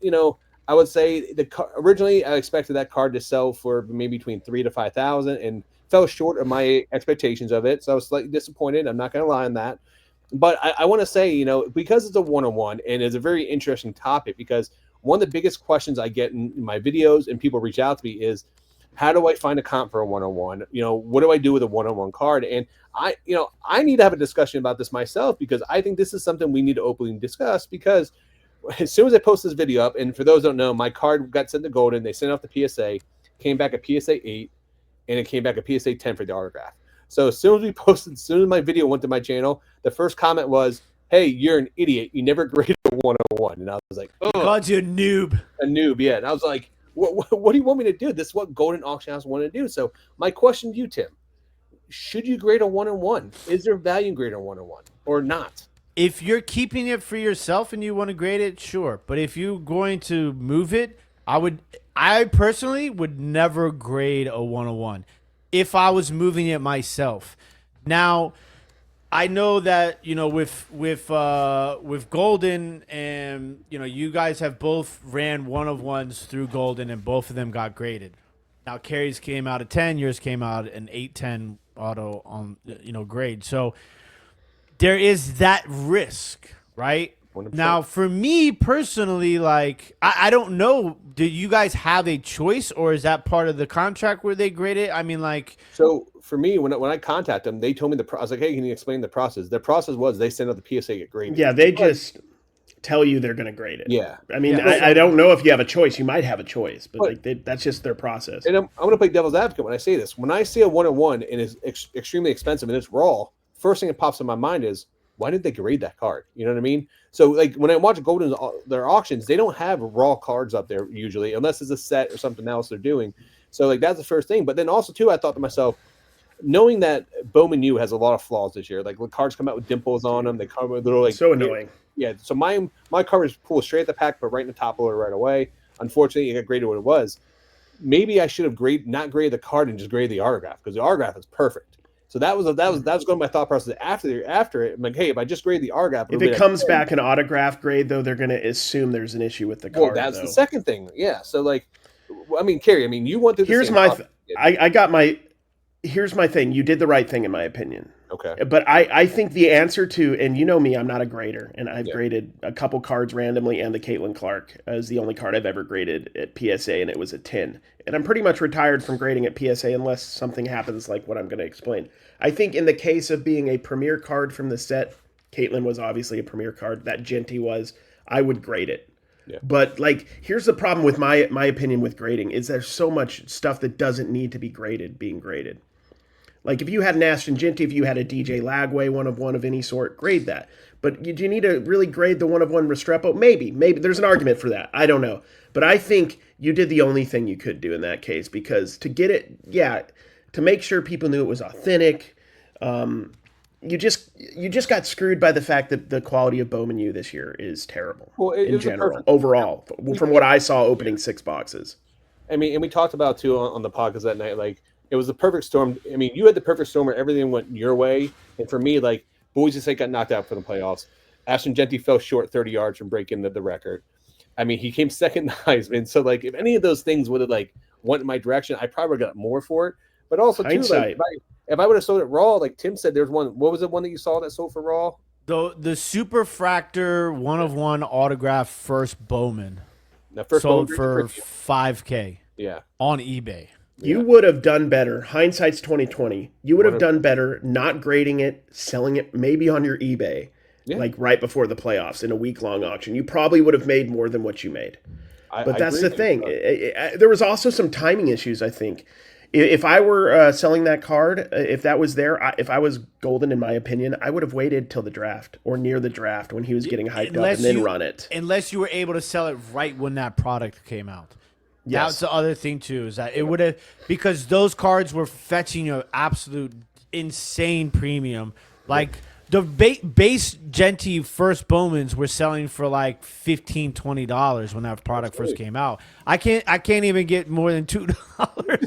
I would say originally I expected that card to sell for maybe between $3,000 to $5,000, and fell short of my expectations of it. So I was slightly disappointed. I'm not going to lie on that. But I want to say, because it's a one-on-one and it's a very interesting topic, because one of the biggest questions I get in my videos and people reach out to me is, how do I find a comp for a one-on-one? What do I do with a one-on-one card? And I need to have a discussion about this myself, because I think this is something we need to openly discuss, because as soon as I post this video up, and for those who don't know, my card got sent to Golden. They sent off the PSA, came back a PSA 8, and it came back a PSA 10 for the autograph. So as soon as my video went to my channel, the first comment was, hey, you're an idiot. You never graded a 101. And I was like, oh, called you a noob. A noob, yeah. And I was like, what do you want me to do? This is what Golden Auction House wanted to do. So my question to you, Tim, should you grade a 101? Is there value in grading a 101 or not? If you're keeping it for yourself and you want to grade it, sure. But if you're going to move it, I personally would never grade a 101 if I was moving it myself. Now, I know that, you know, with Golden and, you know, you guys have both ran 101s through Golden and both of them got graded. Now, Cary's came out at 10, yours came out an 810 auto on, you know, grade. So there is that risk, right? 100%. Now, for me personally, like, I don't know. Do you guys have a choice, or is that part of the contract where they grade it? I mean, like. So for me, when I contacted them, they told me I was like, hey, can you explain the process? The process was they send out the PSA get graded. Yeah, they just tell you they're going to grade it. Yeah. I mean, Yeah. I don't know if you have a choice. You might have a choice, but like that's just their process. And I'm going to play devil's advocate when I say this. When I see a 101 and it's extremely expensive and it's raw, first thing that pops in my mind is, why did they grade that card? You know what I mean? So like when I watch Golden's their auctions, they don't have raw cards up there usually, unless it's a set or something else they're doing. So like that's the first thing. But then also too, I thought to myself, knowing that Bowman U has a lot of flaws this year, like the cards come out with dimples on them, they come with little like So annoying. Yeah. So my card was pulled straight at the pack, but right in the top loader right away. Unfortunately, it got graded what it was. Maybe I should have not graded the card and just graded the autograph, because the autograph is perfect. So that was going my thought process after it. I'm like, hey, if I just grade the autograph, If it comes back an autograph grade, though, they're going to assume there's an issue with the card. Well, that's though. the second thing. Yeah. So like, I mean, Cary, you went through. Here's my here's my thing. You did the right thing in my opinion. Okay. But I think the answer to, and you know me, I'm not a grader, and I've graded a couple cards randomly, and the Caitlin Clark is the only card I've ever graded at PSA, and it was a 10. And I'm pretty much retired from grading at PSA unless something happens like what I'm going to explain. I think in the case of being a premier card from the set, Caitlin was obviously a premier card, that Genty was, I would grade it. Yeah. But like, here's the problem with my opinion with grading is there's so much stuff that doesn't need to be graded being graded. Like if you had an Ashton Genty, if you had a DJ Lagway, one of any sort, grade that. But do you need to really grade the 1/1 Restrepo? Maybe there's an argument for that. I don't know. But I think you did the only thing you could do in that case, because to get it, to make sure people knew it was authentic, you just got screwed by the fact that the quality of Bowman U this year is terrible in general, overall, from what I saw opening 6 boxes. I mean, and we talked about too on the podcast that night, like it was the perfect storm. I mean, you had the perfect storm where everything went your way, and for me, like Boise State got knocked out for the playoffs. Ashton Genty fell short 30 yards from breaking the record. I mean, he came second Heisman. So, like, if any of those things would have like went in my direction, I probably would have got more for it. But also, too, like, if I would have sold it raw, like Tim said, there's one. What was the one that you saw that sold for raw? The Superfractor 1/1 autograph first Bowman First sold Bowman for $5K. Yeah, on eBay. You would have done better. Hindsight's 2020. You would have done better not grading it, selling it maybe on your eBay, like right before the playoffs in a week-long auction. You probably would have made more than what you made. But that's the thing. There was also some timing issues, I think. If I were selling that card, if that was there, if I was Golden, in my opinion, I would have waited till the draft or near the draft when he was getting hyped up and then run it. Unless you were able to sell it right when that product came out. Yes. That's the other thing too, is that it would have, because those cards were fetching an absolute insane premium. Like the base Genty first Bowmans were selling for like $15-$20 when that product first came out. I can't even get more than $2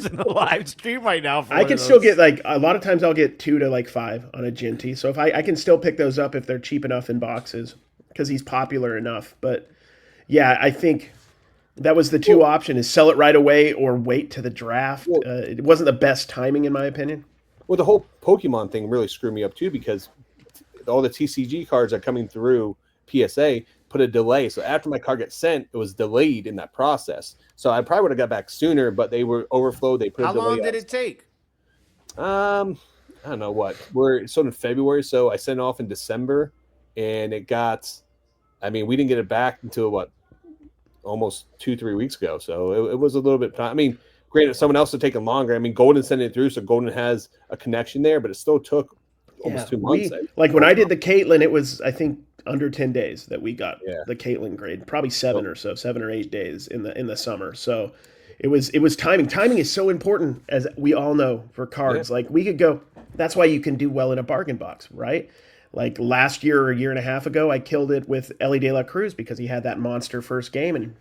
in the live stream right now. I can still get, like, a lot of times I'll get $2 to like $5 on a Genty. So if I can still pick those up if they're cheap enough in boxes because he's popular enough. But yeah, I think that was the two option, is sell it right away or wait to the draft. It wasn't the best timing, in my opinion. Well, the whole Pokemon thing really screwed me up too, because all the TCG cards are coming through PSA put a delay. So after my card gets sent, it was delayed in that process. So I probably would have got back sooner, but they were overflowed. They put a delay. How long did it take? I don't know what. We're sold in February, so I sent it off in December, and it got. I mean, we didn't get it back until what? Almost 2-3 weeks ago. So it was a little bit. I mean, granted, someone else had taken longer. I mean, Golden sent it through, so Golden has a connection there, but it still took almost 2 months. Like when I did the Caitlin, it was, I think, under 10 days that we got Yeah. the Caitlin grade, probably 7 or 8 days in the summer. So it was timing. Timing is so important, as we all know, for cards. Like we could go, that's why you can do well in a bargain box, right? Like last year or a year and a half ago, I killed it with Ellie De La Cruz because he had that monster first game, and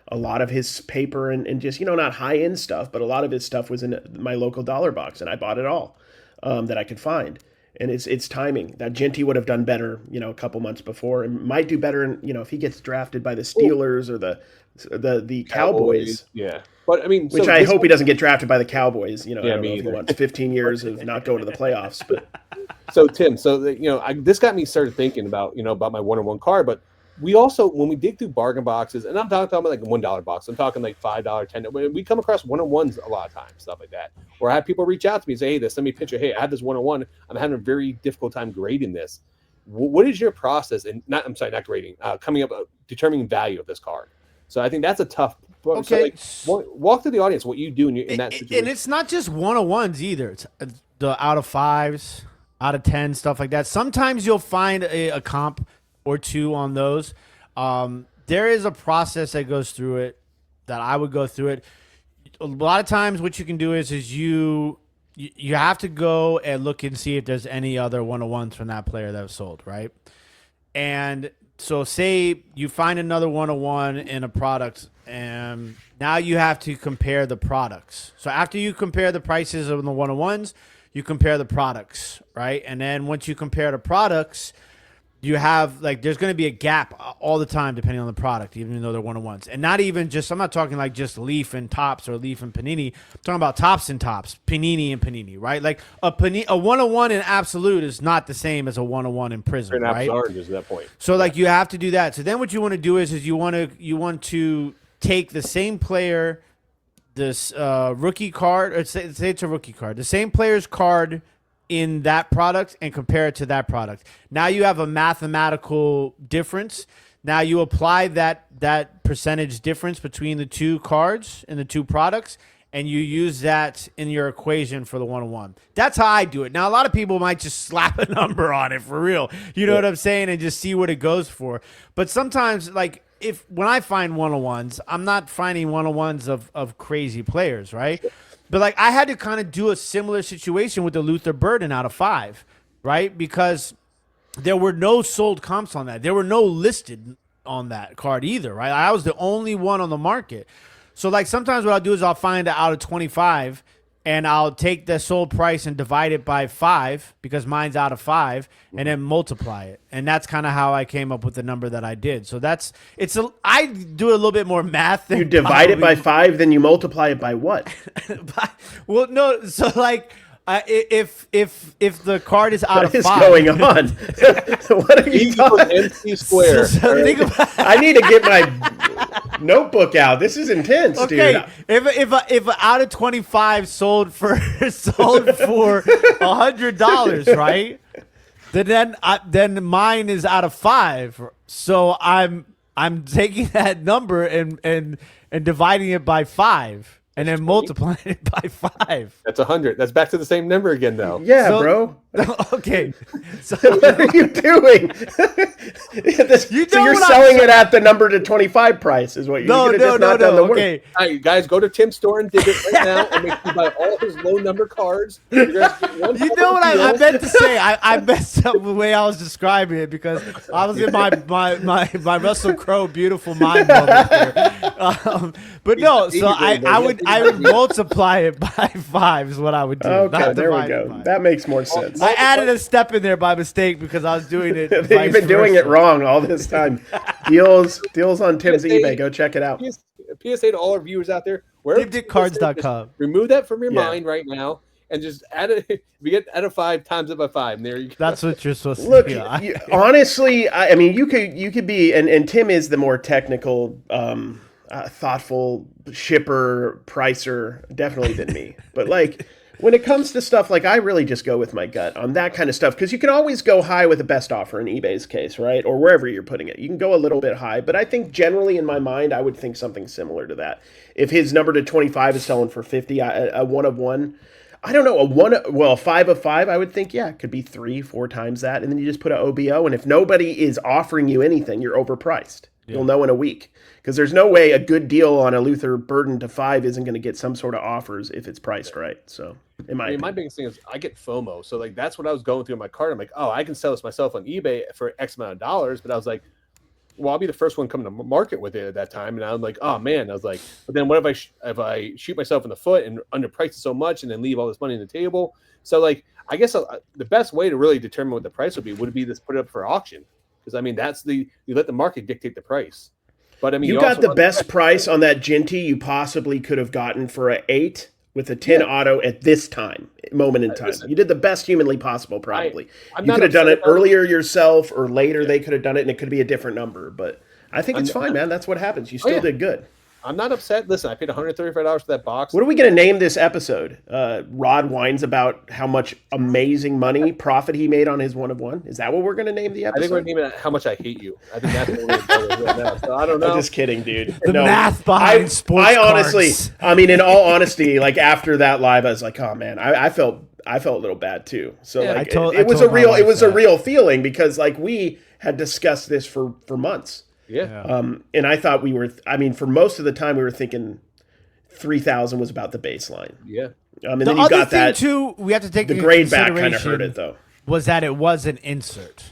a lot of his paper and just, not high-end stuff, but a lot of his stuff was in my local dollar box, and I bought it all that I could find. And it's timing. That Genty would have done better, a couple months before, and might do better, if he gets drafted by the Steelers or the Cowboys. Yeah. But I mean, which I hope he doesn't get drafted by the Cowboys. I don't know me if he either. wants 15 years of not going to the playoffs. But so Tim, this got me started thinking about my 1-on-1 card. But we also, when we dig through bargain boxes, and I'm talking about like $1 box, I'm talking like $5, $10. We come across 1-on-1s a lot of times, stuff like that. Or I have people reach out to me and say, "Hey, send me a picture. Hey, I have this 1-on-1. I'm having a very difficult time grading this. What is your process?" And not grading, coming up determining value of this card. So I think that's a tough. Okay, so walk to the audience what you do in that situation. And it's not just 1-on-1s either. It's the out of 5s, out of 10, stuff like that. Sometimes you'll find a comp or two on those. There is a process that goes through it, that I would go through it. A lot of times what you can do is you have to go and look and see if there's any other 1-on-1s from that player that was sold, right? And so say you find another 1-on-1 in a product, and now you have to compare the products. So after you compare the prices of the 1-on-1s, you compare the products, right? And then once you compare the products, you have there's going to be a gap all the time depending on the product, even though they're 1-on-1s. And not even just, I'm not talking like just Leaf and Tops or Leaf and Panini. I'm talking about Tops and Tops, Panini and Panini, right? Like a 1-on-1 in Absolute is not the same as a 1-on-1 in Prism, right? Oranges at that point. So you have to do that. So then what you want to do is you want to take the same player, this rookie card, or say it's a rookie card, the same player's card in that product, and compare it to that product. Now you have a mathematical difference. Now you apply that percentage difference between the two cards and the two products, and you use that in your equation for the 1-on-1. That's how I do it. Now, a lot of people might just slap a number on it for real. You know what I'm saying? And just see what it goes for. But sometimes, when I find 1-on-1s, I'm not finding 1-on-1s of crazy players, right? But I had to kind of do a similar situation with the Luther Burden out of 5, right? Because there were no sold comps on that. There were no listed on that card either, right? I was the only one on the market. So sometimes what I'll do is I'll find it out of 25, and I'll take the sold price and divide it by 5 because mine's out of 5, and then multiply it. And that's kind of how I came up with the number that I did. So I do a little bit more math than you divide it by 5, then you multiply it by what? Well, no. So if the card is out of 5, what is going on? What are you talking? MC square. So think about. I need to get my notebook out. This is intense, Okay, dude. if out of 25 sold for $100, right? Then mine is out of 5. So I'm taking that number and dividing it by 5. And then multiplying it by 5. That's 100. That's back to the same number again, though. Yeah, bro. Okay. So what are you doing? So you're selling it at the number to 25 price is what you're no. Okay. All right, guys, go to Tim's store and dig it right now and make sure you buy all his low number cards. You know what I meant to say? I messed up the way I was describing it because I was in my Russell Crowe beautiful mind moment here. But no, so I would multiply it by 5 is what I would do. Okay, there we go. That makes more sense. I added a step in there by mistake because I was doing it. You've been doing it wrong all this time. Deals on Tim's eBay. Go check it out. PSA to all our viewers out there. DipDipCards.com. Remove that from your mind right now and just add it. If you get out of 5 times it by 5, and there you go. That's what you're supposed to look. do. Honestly, I mean, you could be, and Tim is the more technical, thoughtful shipper, pricer, definitely than me. But when it comes to stuff, I really just go with my gut on that kind of stuff, because you can always go high with the best offer in eBay's case, right? Or wherever you're putting it. You can go a little bit high, but I think generally in my mind, I would think something similar to that. If his number to 25 is selling for 50, a 1-of-1, I don't know, a 5 of 5, I would think, yeah, it could be 3-4 times that. And then you just put an OBO. And if nobody is offering you anything, you're overpriced. Yeah. You'll know in a week. Because there's no way a good deal on a Luther Burden to 5 isn't going to get some sort of offers if it's priced right. So, my biggest thing is I get FOMO. So, like, that's what I was going through in my cart. I'm like, oh, I can sell this myself on eBay for X amount of dollars. But I was like, well, I'll be the first one coming to market with it at that time. And I'm like, oh, man. I was like, but then what if I shoot myself in the foot and underprice it so much and then leave all this money on the table? So, like, I guess the best way to really determine what the price would be to put it up for auction. Because, I mean, you let the market dictate the price. But I mean, you got the best price on that Ginty you possibly could have gotten for an 8 with a 10 auto at this moment in time. Listen, you did the best humanly possible, probably. You could have done it earlier yourself or later. They could have done it, and it could be a different number. But I think it's fine, man. That's what happens. You still did good. I'm not upset. Listen, I paid $135 for that box. What are we going to name this episode? Rod whines about how much amazing profit he made on his 1 of 1. Is that what we're going to name the episode? I think we're naming it How Much I Hate You. I think that's what we're going to do right now. So I don't know. I'm just kidding, dude. The math behind sports I honestly, I mean, in all honesty, like after that live, I was like, oh man, I felt a little bad too. So like, it was a real feeling because like we had discussed this for months. Yeah. And I thought for most of the time we were thinking 3,000 was about the baseline. Yeah. And then you got that too. We have to take the grade back kind of hurt it though. Was that it was an insert?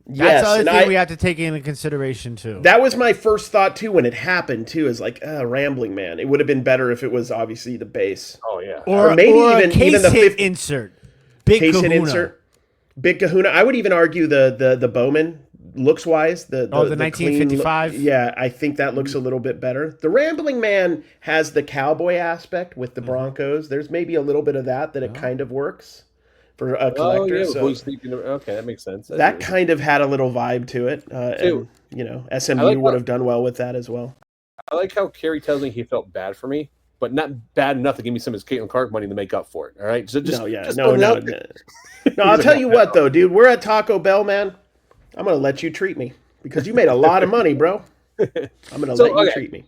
Yes, that's the other thing we have to take into consideration too. That was my first thought too when it happened too. Is like, rambling man. It would have been better if it was obviously the base. Oh yeah. Or maybe even the hit insert. Big case kahuna. Hit insert. Big kahuna. I would even argue the Bowman. Looks wise, the 1955. Clean, yeah, I think that looks a little bit better. The Rambling Man has the cowboy aspect with the Broncos. There's maybe a little bit of that it kind of works for a collector. Oh, yeah. Okay, that makes sense. That kind of had a little vibe to it. And, SMU would have done well with that as well. I like how Cary tells me he felt bad for me, but not bad enough to give me some of his Caitlin Clark money to make up for it. All right, so no. I'll tell you what though, dude. We're at Taco Bell, man. I'm going to let you treat me because you made a lot of money, bro. I'm going to let you treat me.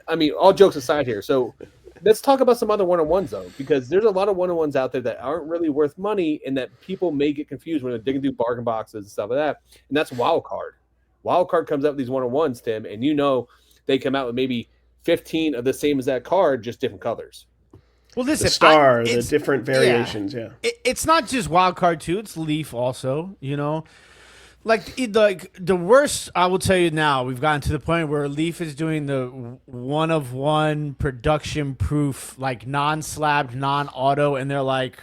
I mean, all jokes aside here. So let's talk about some other one-on-ones, though, because there's a lot of one-on-ones out there that aren't really worth money and that people may get confused when they're digging through bargain boxes and stuff like that. And that's Wild Card. Wild Card comes out with these one-on-ones, Tim, and they come out with maybe 15 of the same as that card, just different colors. Well, listen, the different variations, yeah. It's not just Wild Card, too. It's Leaf also, Like the worst, I will tell you now, we've gotten to the point where Leaf is doing the 1 of 1 production proof, like non-slabbed, non-auto, and they're like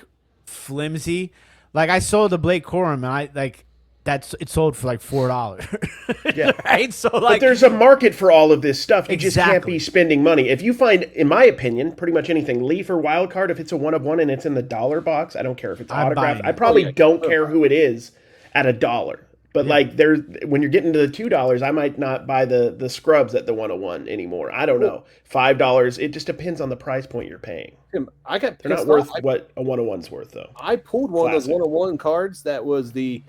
flimsy. Like I sold the Blake Corum, and it sold for like $4. Yeah, right. So but there's a market for all of this stuff. You just can't be spending money. If you find, in my opinion, pretty much anything Leaf or Wild Card, if it's a 1 of 1 and it's in the dollar box, I don't care if it's autographed. I probably don't care who it is at $1. But when you're getting to the $2, I might not buy the scrubs at the 101 anymore. I don't know. $5. It just depends on the price point you're paying. Tim, they're not worth what a 101's worth though. I pulled one of those 101 cards that was the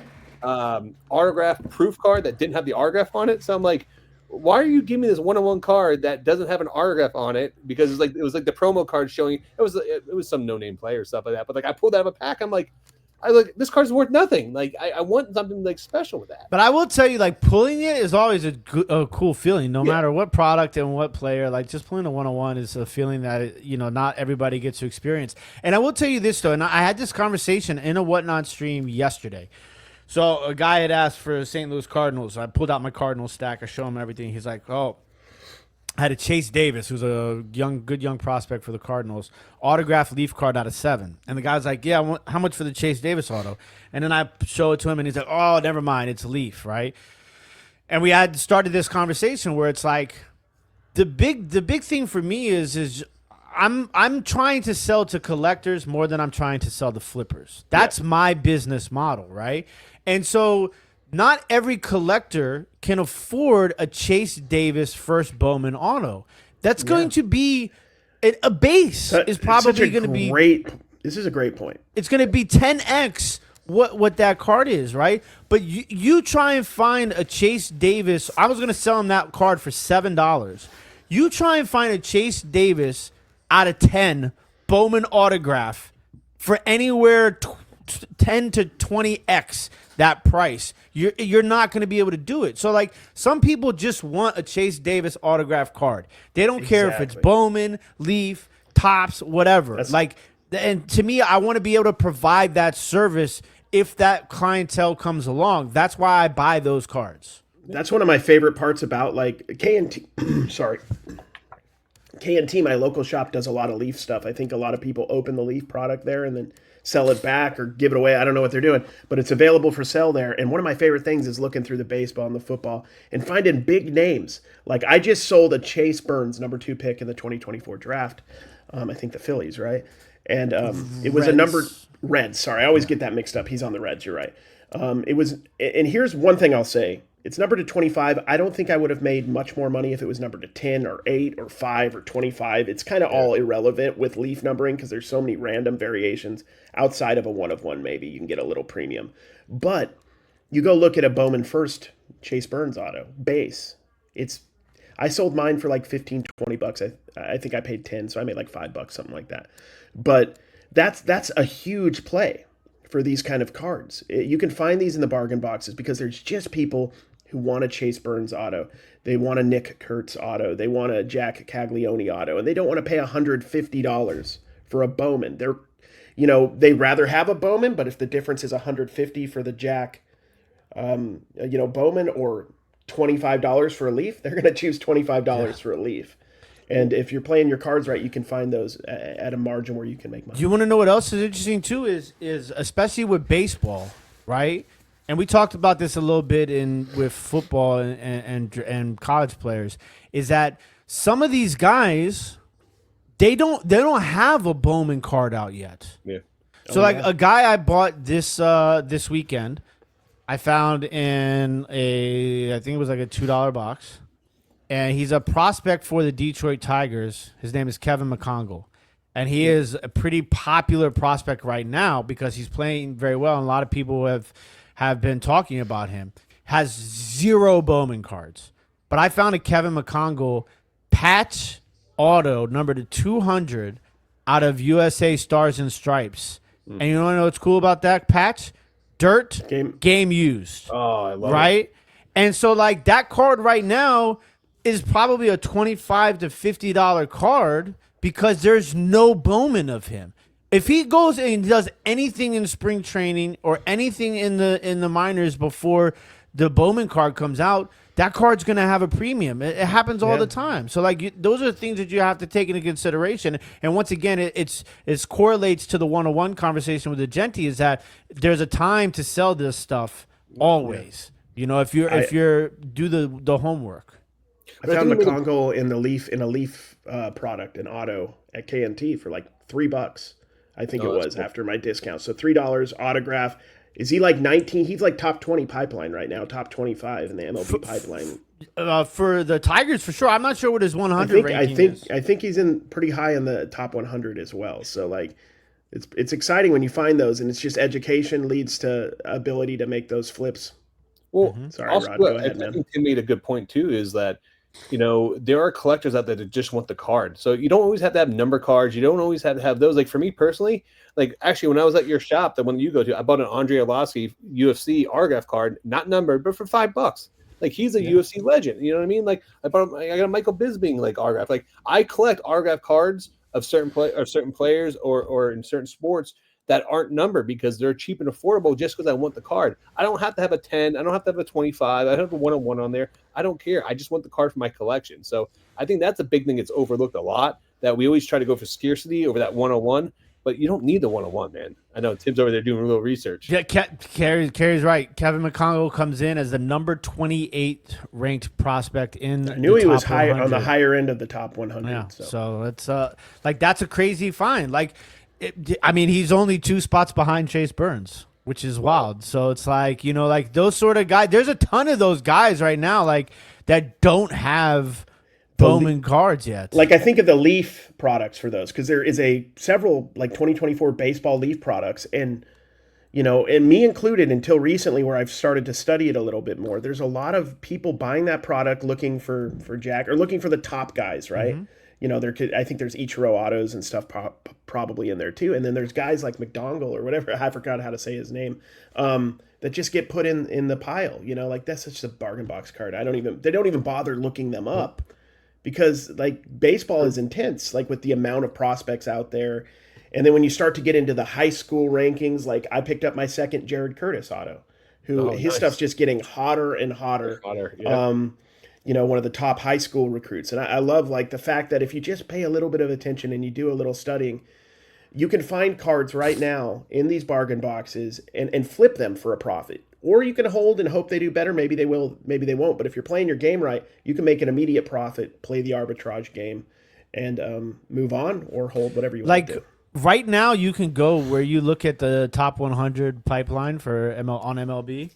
autograph proof card that didn't have the autograph on it. So I'm like, why are you giving me this 101 card that doesn't have an autograph on it? Because it was like the promo card showing it was some no-name player or stuff like that. But like I pulled out of a pack, I'm like, this card's worth nothing. Like I want something like special with that. But I will tell you, like pulling it is always a cool feeling, no matter what product and what player. Like just pulling a 101 is a feeling that not everybody gets to experience. And I will tell you this though, and I had this conversation in a Whatnot stream yesterday. So a guy had asked for St. Louis Cardinals. I pulled out my Cardinals stack. I show him everything. He's like, oh. I had a Chase Davis, who's a good young prospect for the Cardinals, autographed Leaf card out of 7. And the guy's like, yeah, how much for the Chase Davis auto? And then I show it to him, and he's like, oh, never mind, it's Leaf, right? And we had started this conversation where it's like, the big thing for me is I'm trying to sell to collectors more than I'm trying to sell to flippers. That's my business model, right? And so not every collector can afford a Chase Davis first Bowman auto. That's going to be a base is probably going to be great. This is a great point. It's going to be 10x what that card is, right? But you try and find a Chase Davis. I was going to sell him that card for $7. You try and find a Chase Davis out of 10 Bowman autograph for anywhere 10 to 20x that price. You're not going to be able to do it. So like some people just want a Chase Davis autograph card. They don't care if it's Bowman, Leaf, Topps, whatever. And to me, I want to be able to provide that service if that clientele comes along. That's why I buy those cards. That's one of my favorite parts about like K&T. Sorry. K&T, my local shop, does a lot of Leaf stuff. I think a lot of people open the Leaf product there and then sell it back or give it away. I don't know what they're doing, but it's available for sale there. And one of my favorite things is looking through the baseball and the football and finding big names. Like I just sold a Chase Burns #2 pick in the 2024 draft. I think the Phillies, right? And it was Reds. Sorry, I always get that mixed up. He's on the Reds. You're right. And here's one thing I'll say. It's numbered to 25. I don't think I would have made much more money if it was numbered to 10 or 8 or 5 or 25. It's kind of all irrelevant with Leaf numbering because there's so many random variations. Outside of a 1 of 1, maybe you can get a little premium. But you go look at a Bowman First Chase Burns auto base. I sold mine for like 15, 20 bucks. I think I paid 10, so I made like $5, something like that. But that's a huge play for these kind of cards. You can find these in the bargain boxes because there's just people who want a Chase Burns auto. They want a Nick Kurtz auto. They want a Jack Caglione auto, and they don't want to pay $150 for a Bowman. They'd rather have a Bowman, but if the difference is $150 for the Jack, Bowman or $25 for a Leaf, they're going to choose $25 for a Leaf. And if you're playing your cards right, you can find those at a margin where you can make money. Do you want to know what else is interesting too? Is especially with baseball, right? And we talked about this a little bit with football and college players. Is that some of these guys, they don't have a Bowman card out yet. Yeah. So a guy I bought this weekend, I found in I think it was like a $2 box. And he's a prospect for the Detroit Tigers. His name is Kevin McCongle. And he is a pretty popular prospect right now because he's playing very well. And a lot of people have been talking about him. Has 0 Bowman cards. But I found a Kevin McCongle patch auto numbered to 200 out of USA Stars and Stripes. And you want to know what's cool about that patch? Dirt, game used. Oh, I love it. Right? And so like that card right now is probably a $25 to $50 card because there's no Bowman of him. If he goes and does anything in spring training or anything in the minors before the Bowman card comes out, that card's going to have a premium. It happens all the time. So like those are things that you have to take into consideration. And once again, it correlates to the 101 conversation with the Genti is that there's a time to sell this stuff always. If you're do the homework. I found McCongle in a Leaf product, an auto at K&T for like $3. I think it was cool. After my discount. So $3 autograph. Is he like 19? He's like top 20 pipeline right now, top 25 in the MLB pipeline. For the Tigers, for sure. I'm not sure what his 100 ranking is. I think he's in pretty high in the top 100 as well. So like, it's exciting when you find those, and it's just education leads to ability to make those flips. Well, sorry, also, Rod. Go ahead, man. I think Tim made a good point too. Is that there are collectors out there that just want the card. So you don't always have to have number cards. You don't always have to have those. Like for me personally, like actually when I was at your shop, the one you go to, I bought an Andre Arlovsky UFC autograph card, not numbered, but for $5. Like he's a UFC legend. You know what I mean? Like I got a Michael Bisping like autograph. Like I collect autograph cards of certain players or in certain sports that aren't numbered because they're cheap and affordable just because I want the card. I don't have to have a 10. I don't have to have a 25. I don't have a 101 on there. I don't care. I just want the card for my collection. So I think that's a big thing that's overlooked a lot, that we always try to go for scarcity over that 101, but you don't need the 101, man. I know Tim's over there doing a little research. Yeah, Cary's right. Kevin McCongle comes in as the number 28 ranked prospect in I knew he was high on the higher end of the top 100. Yeah, so it's that's a crazy find. Like, he's only 2 spots behind Chase Burns, which is wild. So it's like, like those sort of guys. There's a ton of those guys right now, like that don't have Bowman cards yet. Like I think of the Leaf products for those because there is several like 2024 baseball Leaf products, and and me included until recently, where I've started to study it a little bit more. There's a lot of people buying that product looking for Jack or looking for the top guys, right? Mm-hmm. I think there's Ichiro Autos and stuff probably in there too. And then there's guys like McDongle or whatever. I forgot how to say his name. That just get put in the pile. Like that's such a bargain box card. They don't even bother looking them up because like baseball is intense. Like with the amount of prospects out there. And then when you start to get into the high school rankings, like I picked up my second Jared Curtis auto, who his stuff's just getting hotter and hotter. Yeah. One of the top high school recruits. And I love like the fact that if you just pay a little bit of attention and you do a little studying, you can find cards right now in these bargain boxes and flip them for a profit. Or you can hold and hope they do better. Maybe they will, maybe they won't. But if you're playing your game right, you can make an immediate profit, play the arbitrage game, and move on or hold whatever you want to do. Right now, you can go where you look at the top 100 pipeline for on MLB.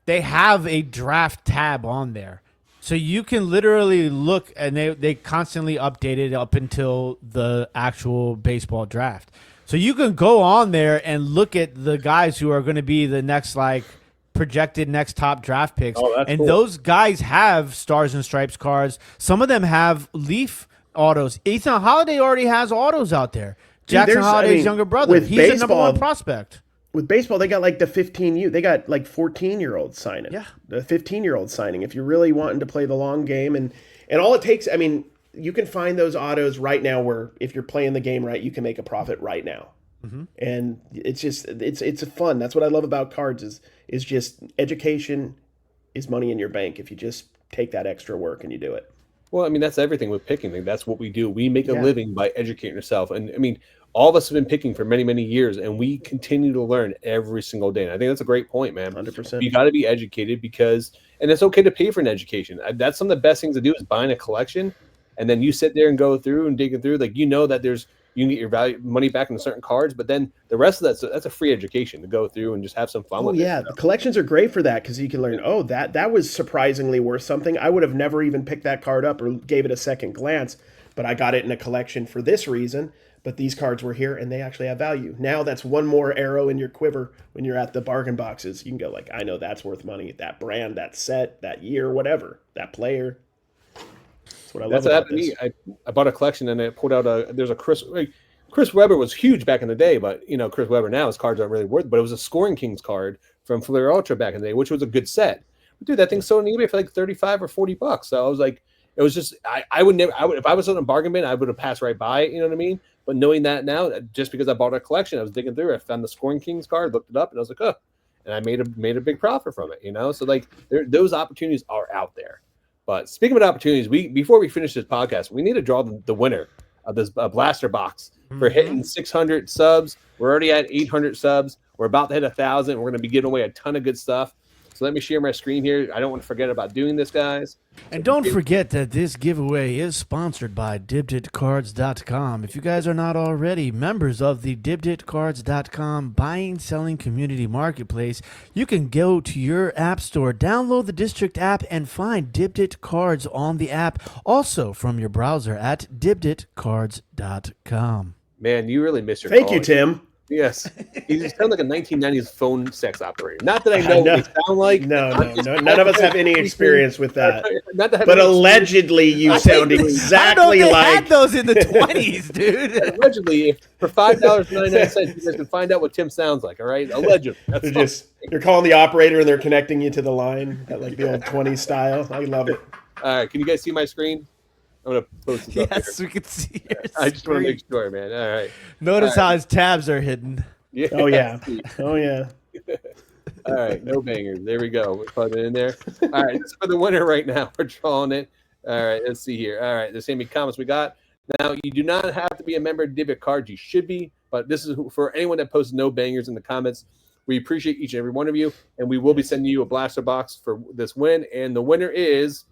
They have a draft tab on there. So you can literally look, and they constantly update it up until the actual baseball draft. So you can go on there and look at the guys who are going to be the next, like, projected next top draft picks. And cool. Those guys have Stars and Stripes cards. Some of them have Leaf autos. Ethan Holiday already has autos out there. Jackson Holliday's younger brother. He's a number one prospect. With baseball, they got like the 15U. They got like 14-year-olds signing. Yeah. The 15-year-olds signing. If you're really wanting to play the long game. And all it takes, I mean, you can find those autos right now where if you're playing the game right, you can make a profit right now. Mm-hmm. And it's just, it's fun. That's what I love about cards is just education is money in your bank if you just take that extra work and you do it. Well, I mean, that's everything with picking. That's what we do. We make a living by educating ourselves. And I mean, all of us have been picking for many, many years, and we continue to learn every single day. And I think that's a great point, man. 100%. You got to be educated and it's okay to pay for an education. That's some of the best things to do is buying a collection, and then you sit there and go through and digging through. Like, that you can get your money back in certain cards, but then the rest of that's a free education to go through and just have some fun with it. Yeah, the collections are great for that because you can learn, that was surprisingly worth something. I would have never even picked that card up or gave it a second glance, but I got it in a collection for this reason. But these cards were here and they actually have value. Now that's one more arrow in your quiver when you're at the bargain boxes. You can go like, I know that's worth money. That brand, that set, that year, whatever, that player. That's what I love about this. I bought a collection and I pulled out there's a Chris Webber was huge back in the day, but Chris Webber now his cards aren't really worth. But it was a Scoring Kings card from Flair Ultra back in the day, which was a good set. But dude, that thing's sold on eBay for like $35 or $40. So I was like, it was just I would never. If I was on a bargain bin, I would have passed right by it. You know what I mean? But knowing that now, just because I bought a collection, I was digging through. I found the Scoring Kings card, looked it up, and I was like, oh, and I made a big profit from it. So like those opportunities are out there. But speaking of opportunities, before we finish this podcast, we need to draw the winner of this blaster box for hitting 600 subs. We're already at 800 subs. We're about to hit 1,000. We're going to be giving away a ton of good stuff. So let me share my screen here. I don't want to forget about doing this, guys. And don't forget that this giveaway is sponsored by dibditcards.com. If you guys are not already members of the dibditcards.com buying, selling community marketplace, you can go to your app store, download the District app, and find Dibdit Cards on the app. Also from your browser at dibditcards.com. Man, you really missed your Thank call. you, Tim. Yes. He sounds like a 1990s phone sex operator. Not that I know what they sound like. No. None of us have any experience with that. But allegedly, you sound exactly I like... had those in the 20s, dude. Allegedly, if for $5.99, you guys can find out what Tim sounds like, all right? Allegedly. They're calling the operator and they're connecting you to the line at like the old 20s style. I love it. All right. Can you guys see my screen? I'm going to post this up here. Yes, we can see your I just want to make sure, man. All right. Notice how his tabs are hidden. Yeah. Oh, yeah. Oh, yeah. All right. No bangers. There we go. We plug it in there. All right. This is for the winner right now. We're drawing it. All right. Let's see here. All right. There's how many comments we got. Now, you do not have to be a member of Dibdit Cards. You should be. But this is for anyone that posts no bangers in the comments. We appreciate each and every one of you. And we will be sending you a blaster box for this win. And the winner is...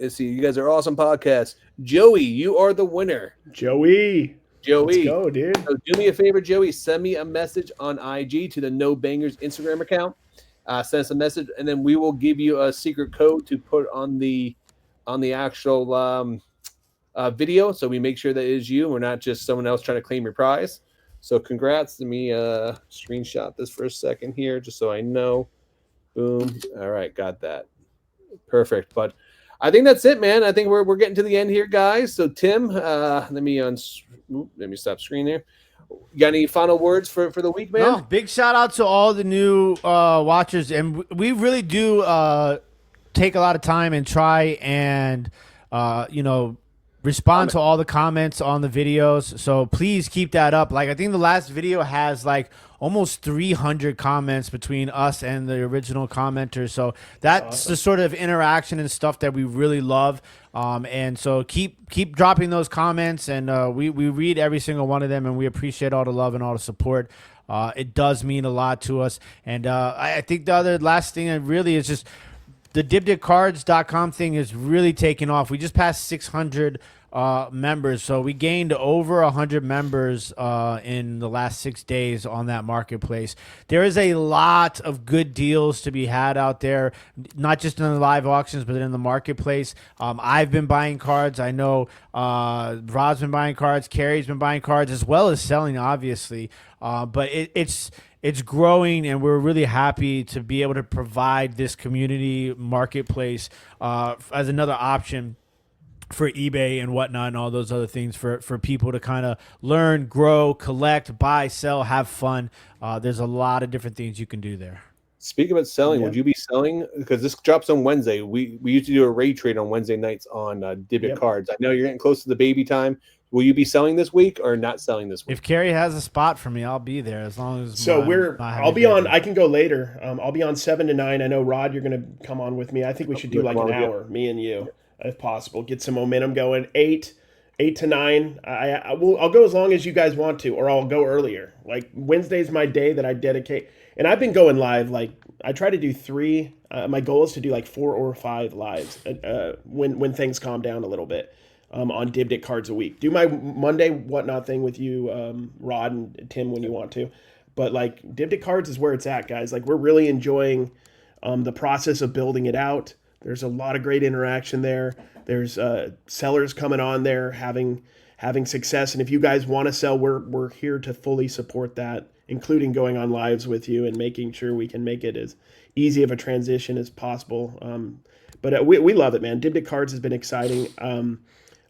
Let's see. You guys are awesome podcasts. Joey, you are the winner. Joey. Let's go, dude. So do me a favor, Joey. Send me a message on IG to the No Bangers Instagram account. Send us a message, and then we will give you a secret code to put on the actual video. So we make sure that it is you. We're not just someone else trying to claim your prize. So congrats. Let me screenshot this for a second here, just so I know. Boom. All right, got that. Perfect. But I think that's it, man. I think we're getting to the end here, guys. So Tim, let me stop screen here. You got any final words for the week, man? No, big shout out to all the new watchers, and we really do take a lot of time and try and respond to all the comments on the videos. So please keep that up. Like, I think the last video has like almost 300 comments between us and the original commenters. So that's awesome. The sort of interaction and stuff that we really love. And so keep dropping those comments, and we read every single one of them, and we appreciate all the love and all the support. It does mean a lot to us. And I think the last thing really is just the dibditcards.com thing is really taking off. We just passed 600 members, so we gained over 100 members in the last 6 days on that marketplace. There is a lot of good deals to be had out there, not just in the live auctions, but in the marketplace. I've been buying cards. I know Rod's been buying cards. Cary's been buying cards, as well as selling, obviously. But it's growing, and we're really happy to be able to provide this community marketplace as another option for eBay and whatnot and all those other things for people to kind of learn, grow, collect, buy, sell, have fun. There's a lot of different things you can do there. Speaking about selling, would you be selling? Because this drops on Wednesday. We used to do a raid trade on Wednesday nights on Dibit Cards. I know you're getting close to the baby time. Will you be selling this week or not selling this week? If Cary has a spot for me, I'll be there as long as. So I'll be on. I can go later. I'll be on 7 to 9. I know Rod, you're going to come on with me. I think we should do like an hour, me and you, if possible. Get some momentum going. 8 to 9. I'll go as long as you guys want to, or I'll go earlier. Like Wednesday's my day that I dedicate, and I've been going live. Like I try to do 3. My goal is to do like 4 or 5 lives when things calm down a little bit. On Dibdit Cards a week. Do my Monday whatnot thing with you, Rod and Tim, when you want to. But like Dibdit Cards is where it's at, guys. Like we're really enjoying the process of building it out. There's a lot of great interaction there. There's sellers coming on there having success. And if you guys want to sell, we're here to fully support that, including going on lives with you and making sure we can make it as easy of a transition as possible. But we love it, man. Dibdit Cards has been exciting.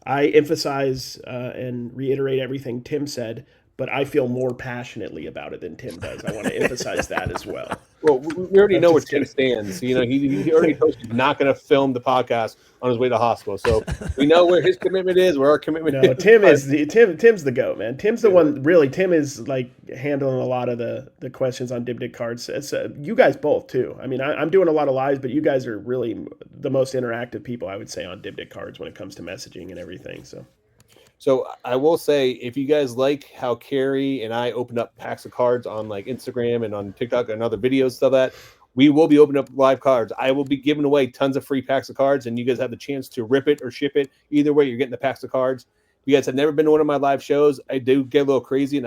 I emphasize and reiterate everything Tim said, but I feel more passionately about it than Tim does. I want to emphasize that as well. Well, we already know where Tim stands. You know, he already told you he's not going to film the podcast on his way to hospital. So we know where his commitment is, where our commitment is. Tim's the GOAT, man. Tim's the one. Really, Tim is like handling a lot of the questions on Dibdit Cards. It's you guys both too. I mean, I'm doing a lot of lives, but you guys are really the most interactive people, I would say, on Dibdit Cards when it comes to messaging and everything. So I will say, if you guys like how Cary and I opened up packs of cards on like Instagram and on TikTok and other videos, stuff that we will be opening up live cards. I will be giving away tons of free packs of cards, and you guys have the chance to rip it or ship it. Either way, you're getting the packs of cards. If you guys have never been to one of my live shows, I do get a little crazy, and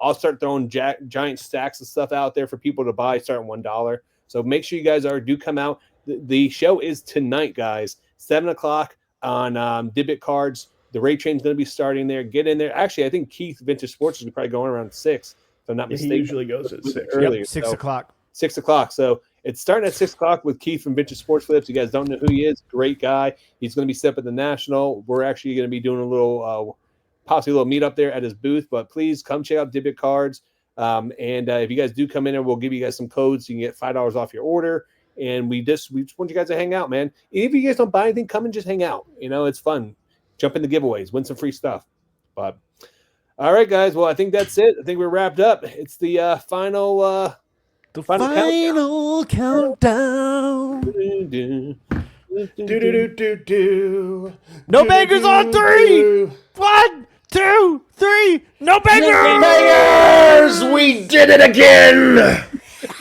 I'll start throwing giant stacks of stuff out there for people to buy, starting $1. So make sure you guys do come out. The show is tonight, guys, 7:00 on Dibdit Cards. The raid train's going to be starting there. Get in there. Actually, I think Keith Vintage Sports is probably going around 6. If I'm not mistaken. He usually goes at 6. Earlier. Yep, 6 o'clock. 6 o'clock. So it's starting at 6 o'clock with Keith from Vintage Sports Flips. You guys don't know who he is. Great guy. He's going to be set up at the National. We're actually going to be doing a little, possibly a little meet up there at his booth. But please come check out Dibdit Cards. And if you guys do come in there, we'll give you guys some codes. So you can get $5 off your order. And we just want you guys to hang out, man. And if you guys don't buy anything, come and just hang out. You know, it's fun. Jump in the giveaways, win some free stuff. But all right, guys. Well, I think that's it. I think we're wrapped up. It's the final countdown. No beggars on 3. 1, 2, 3. No beggars. We did it again.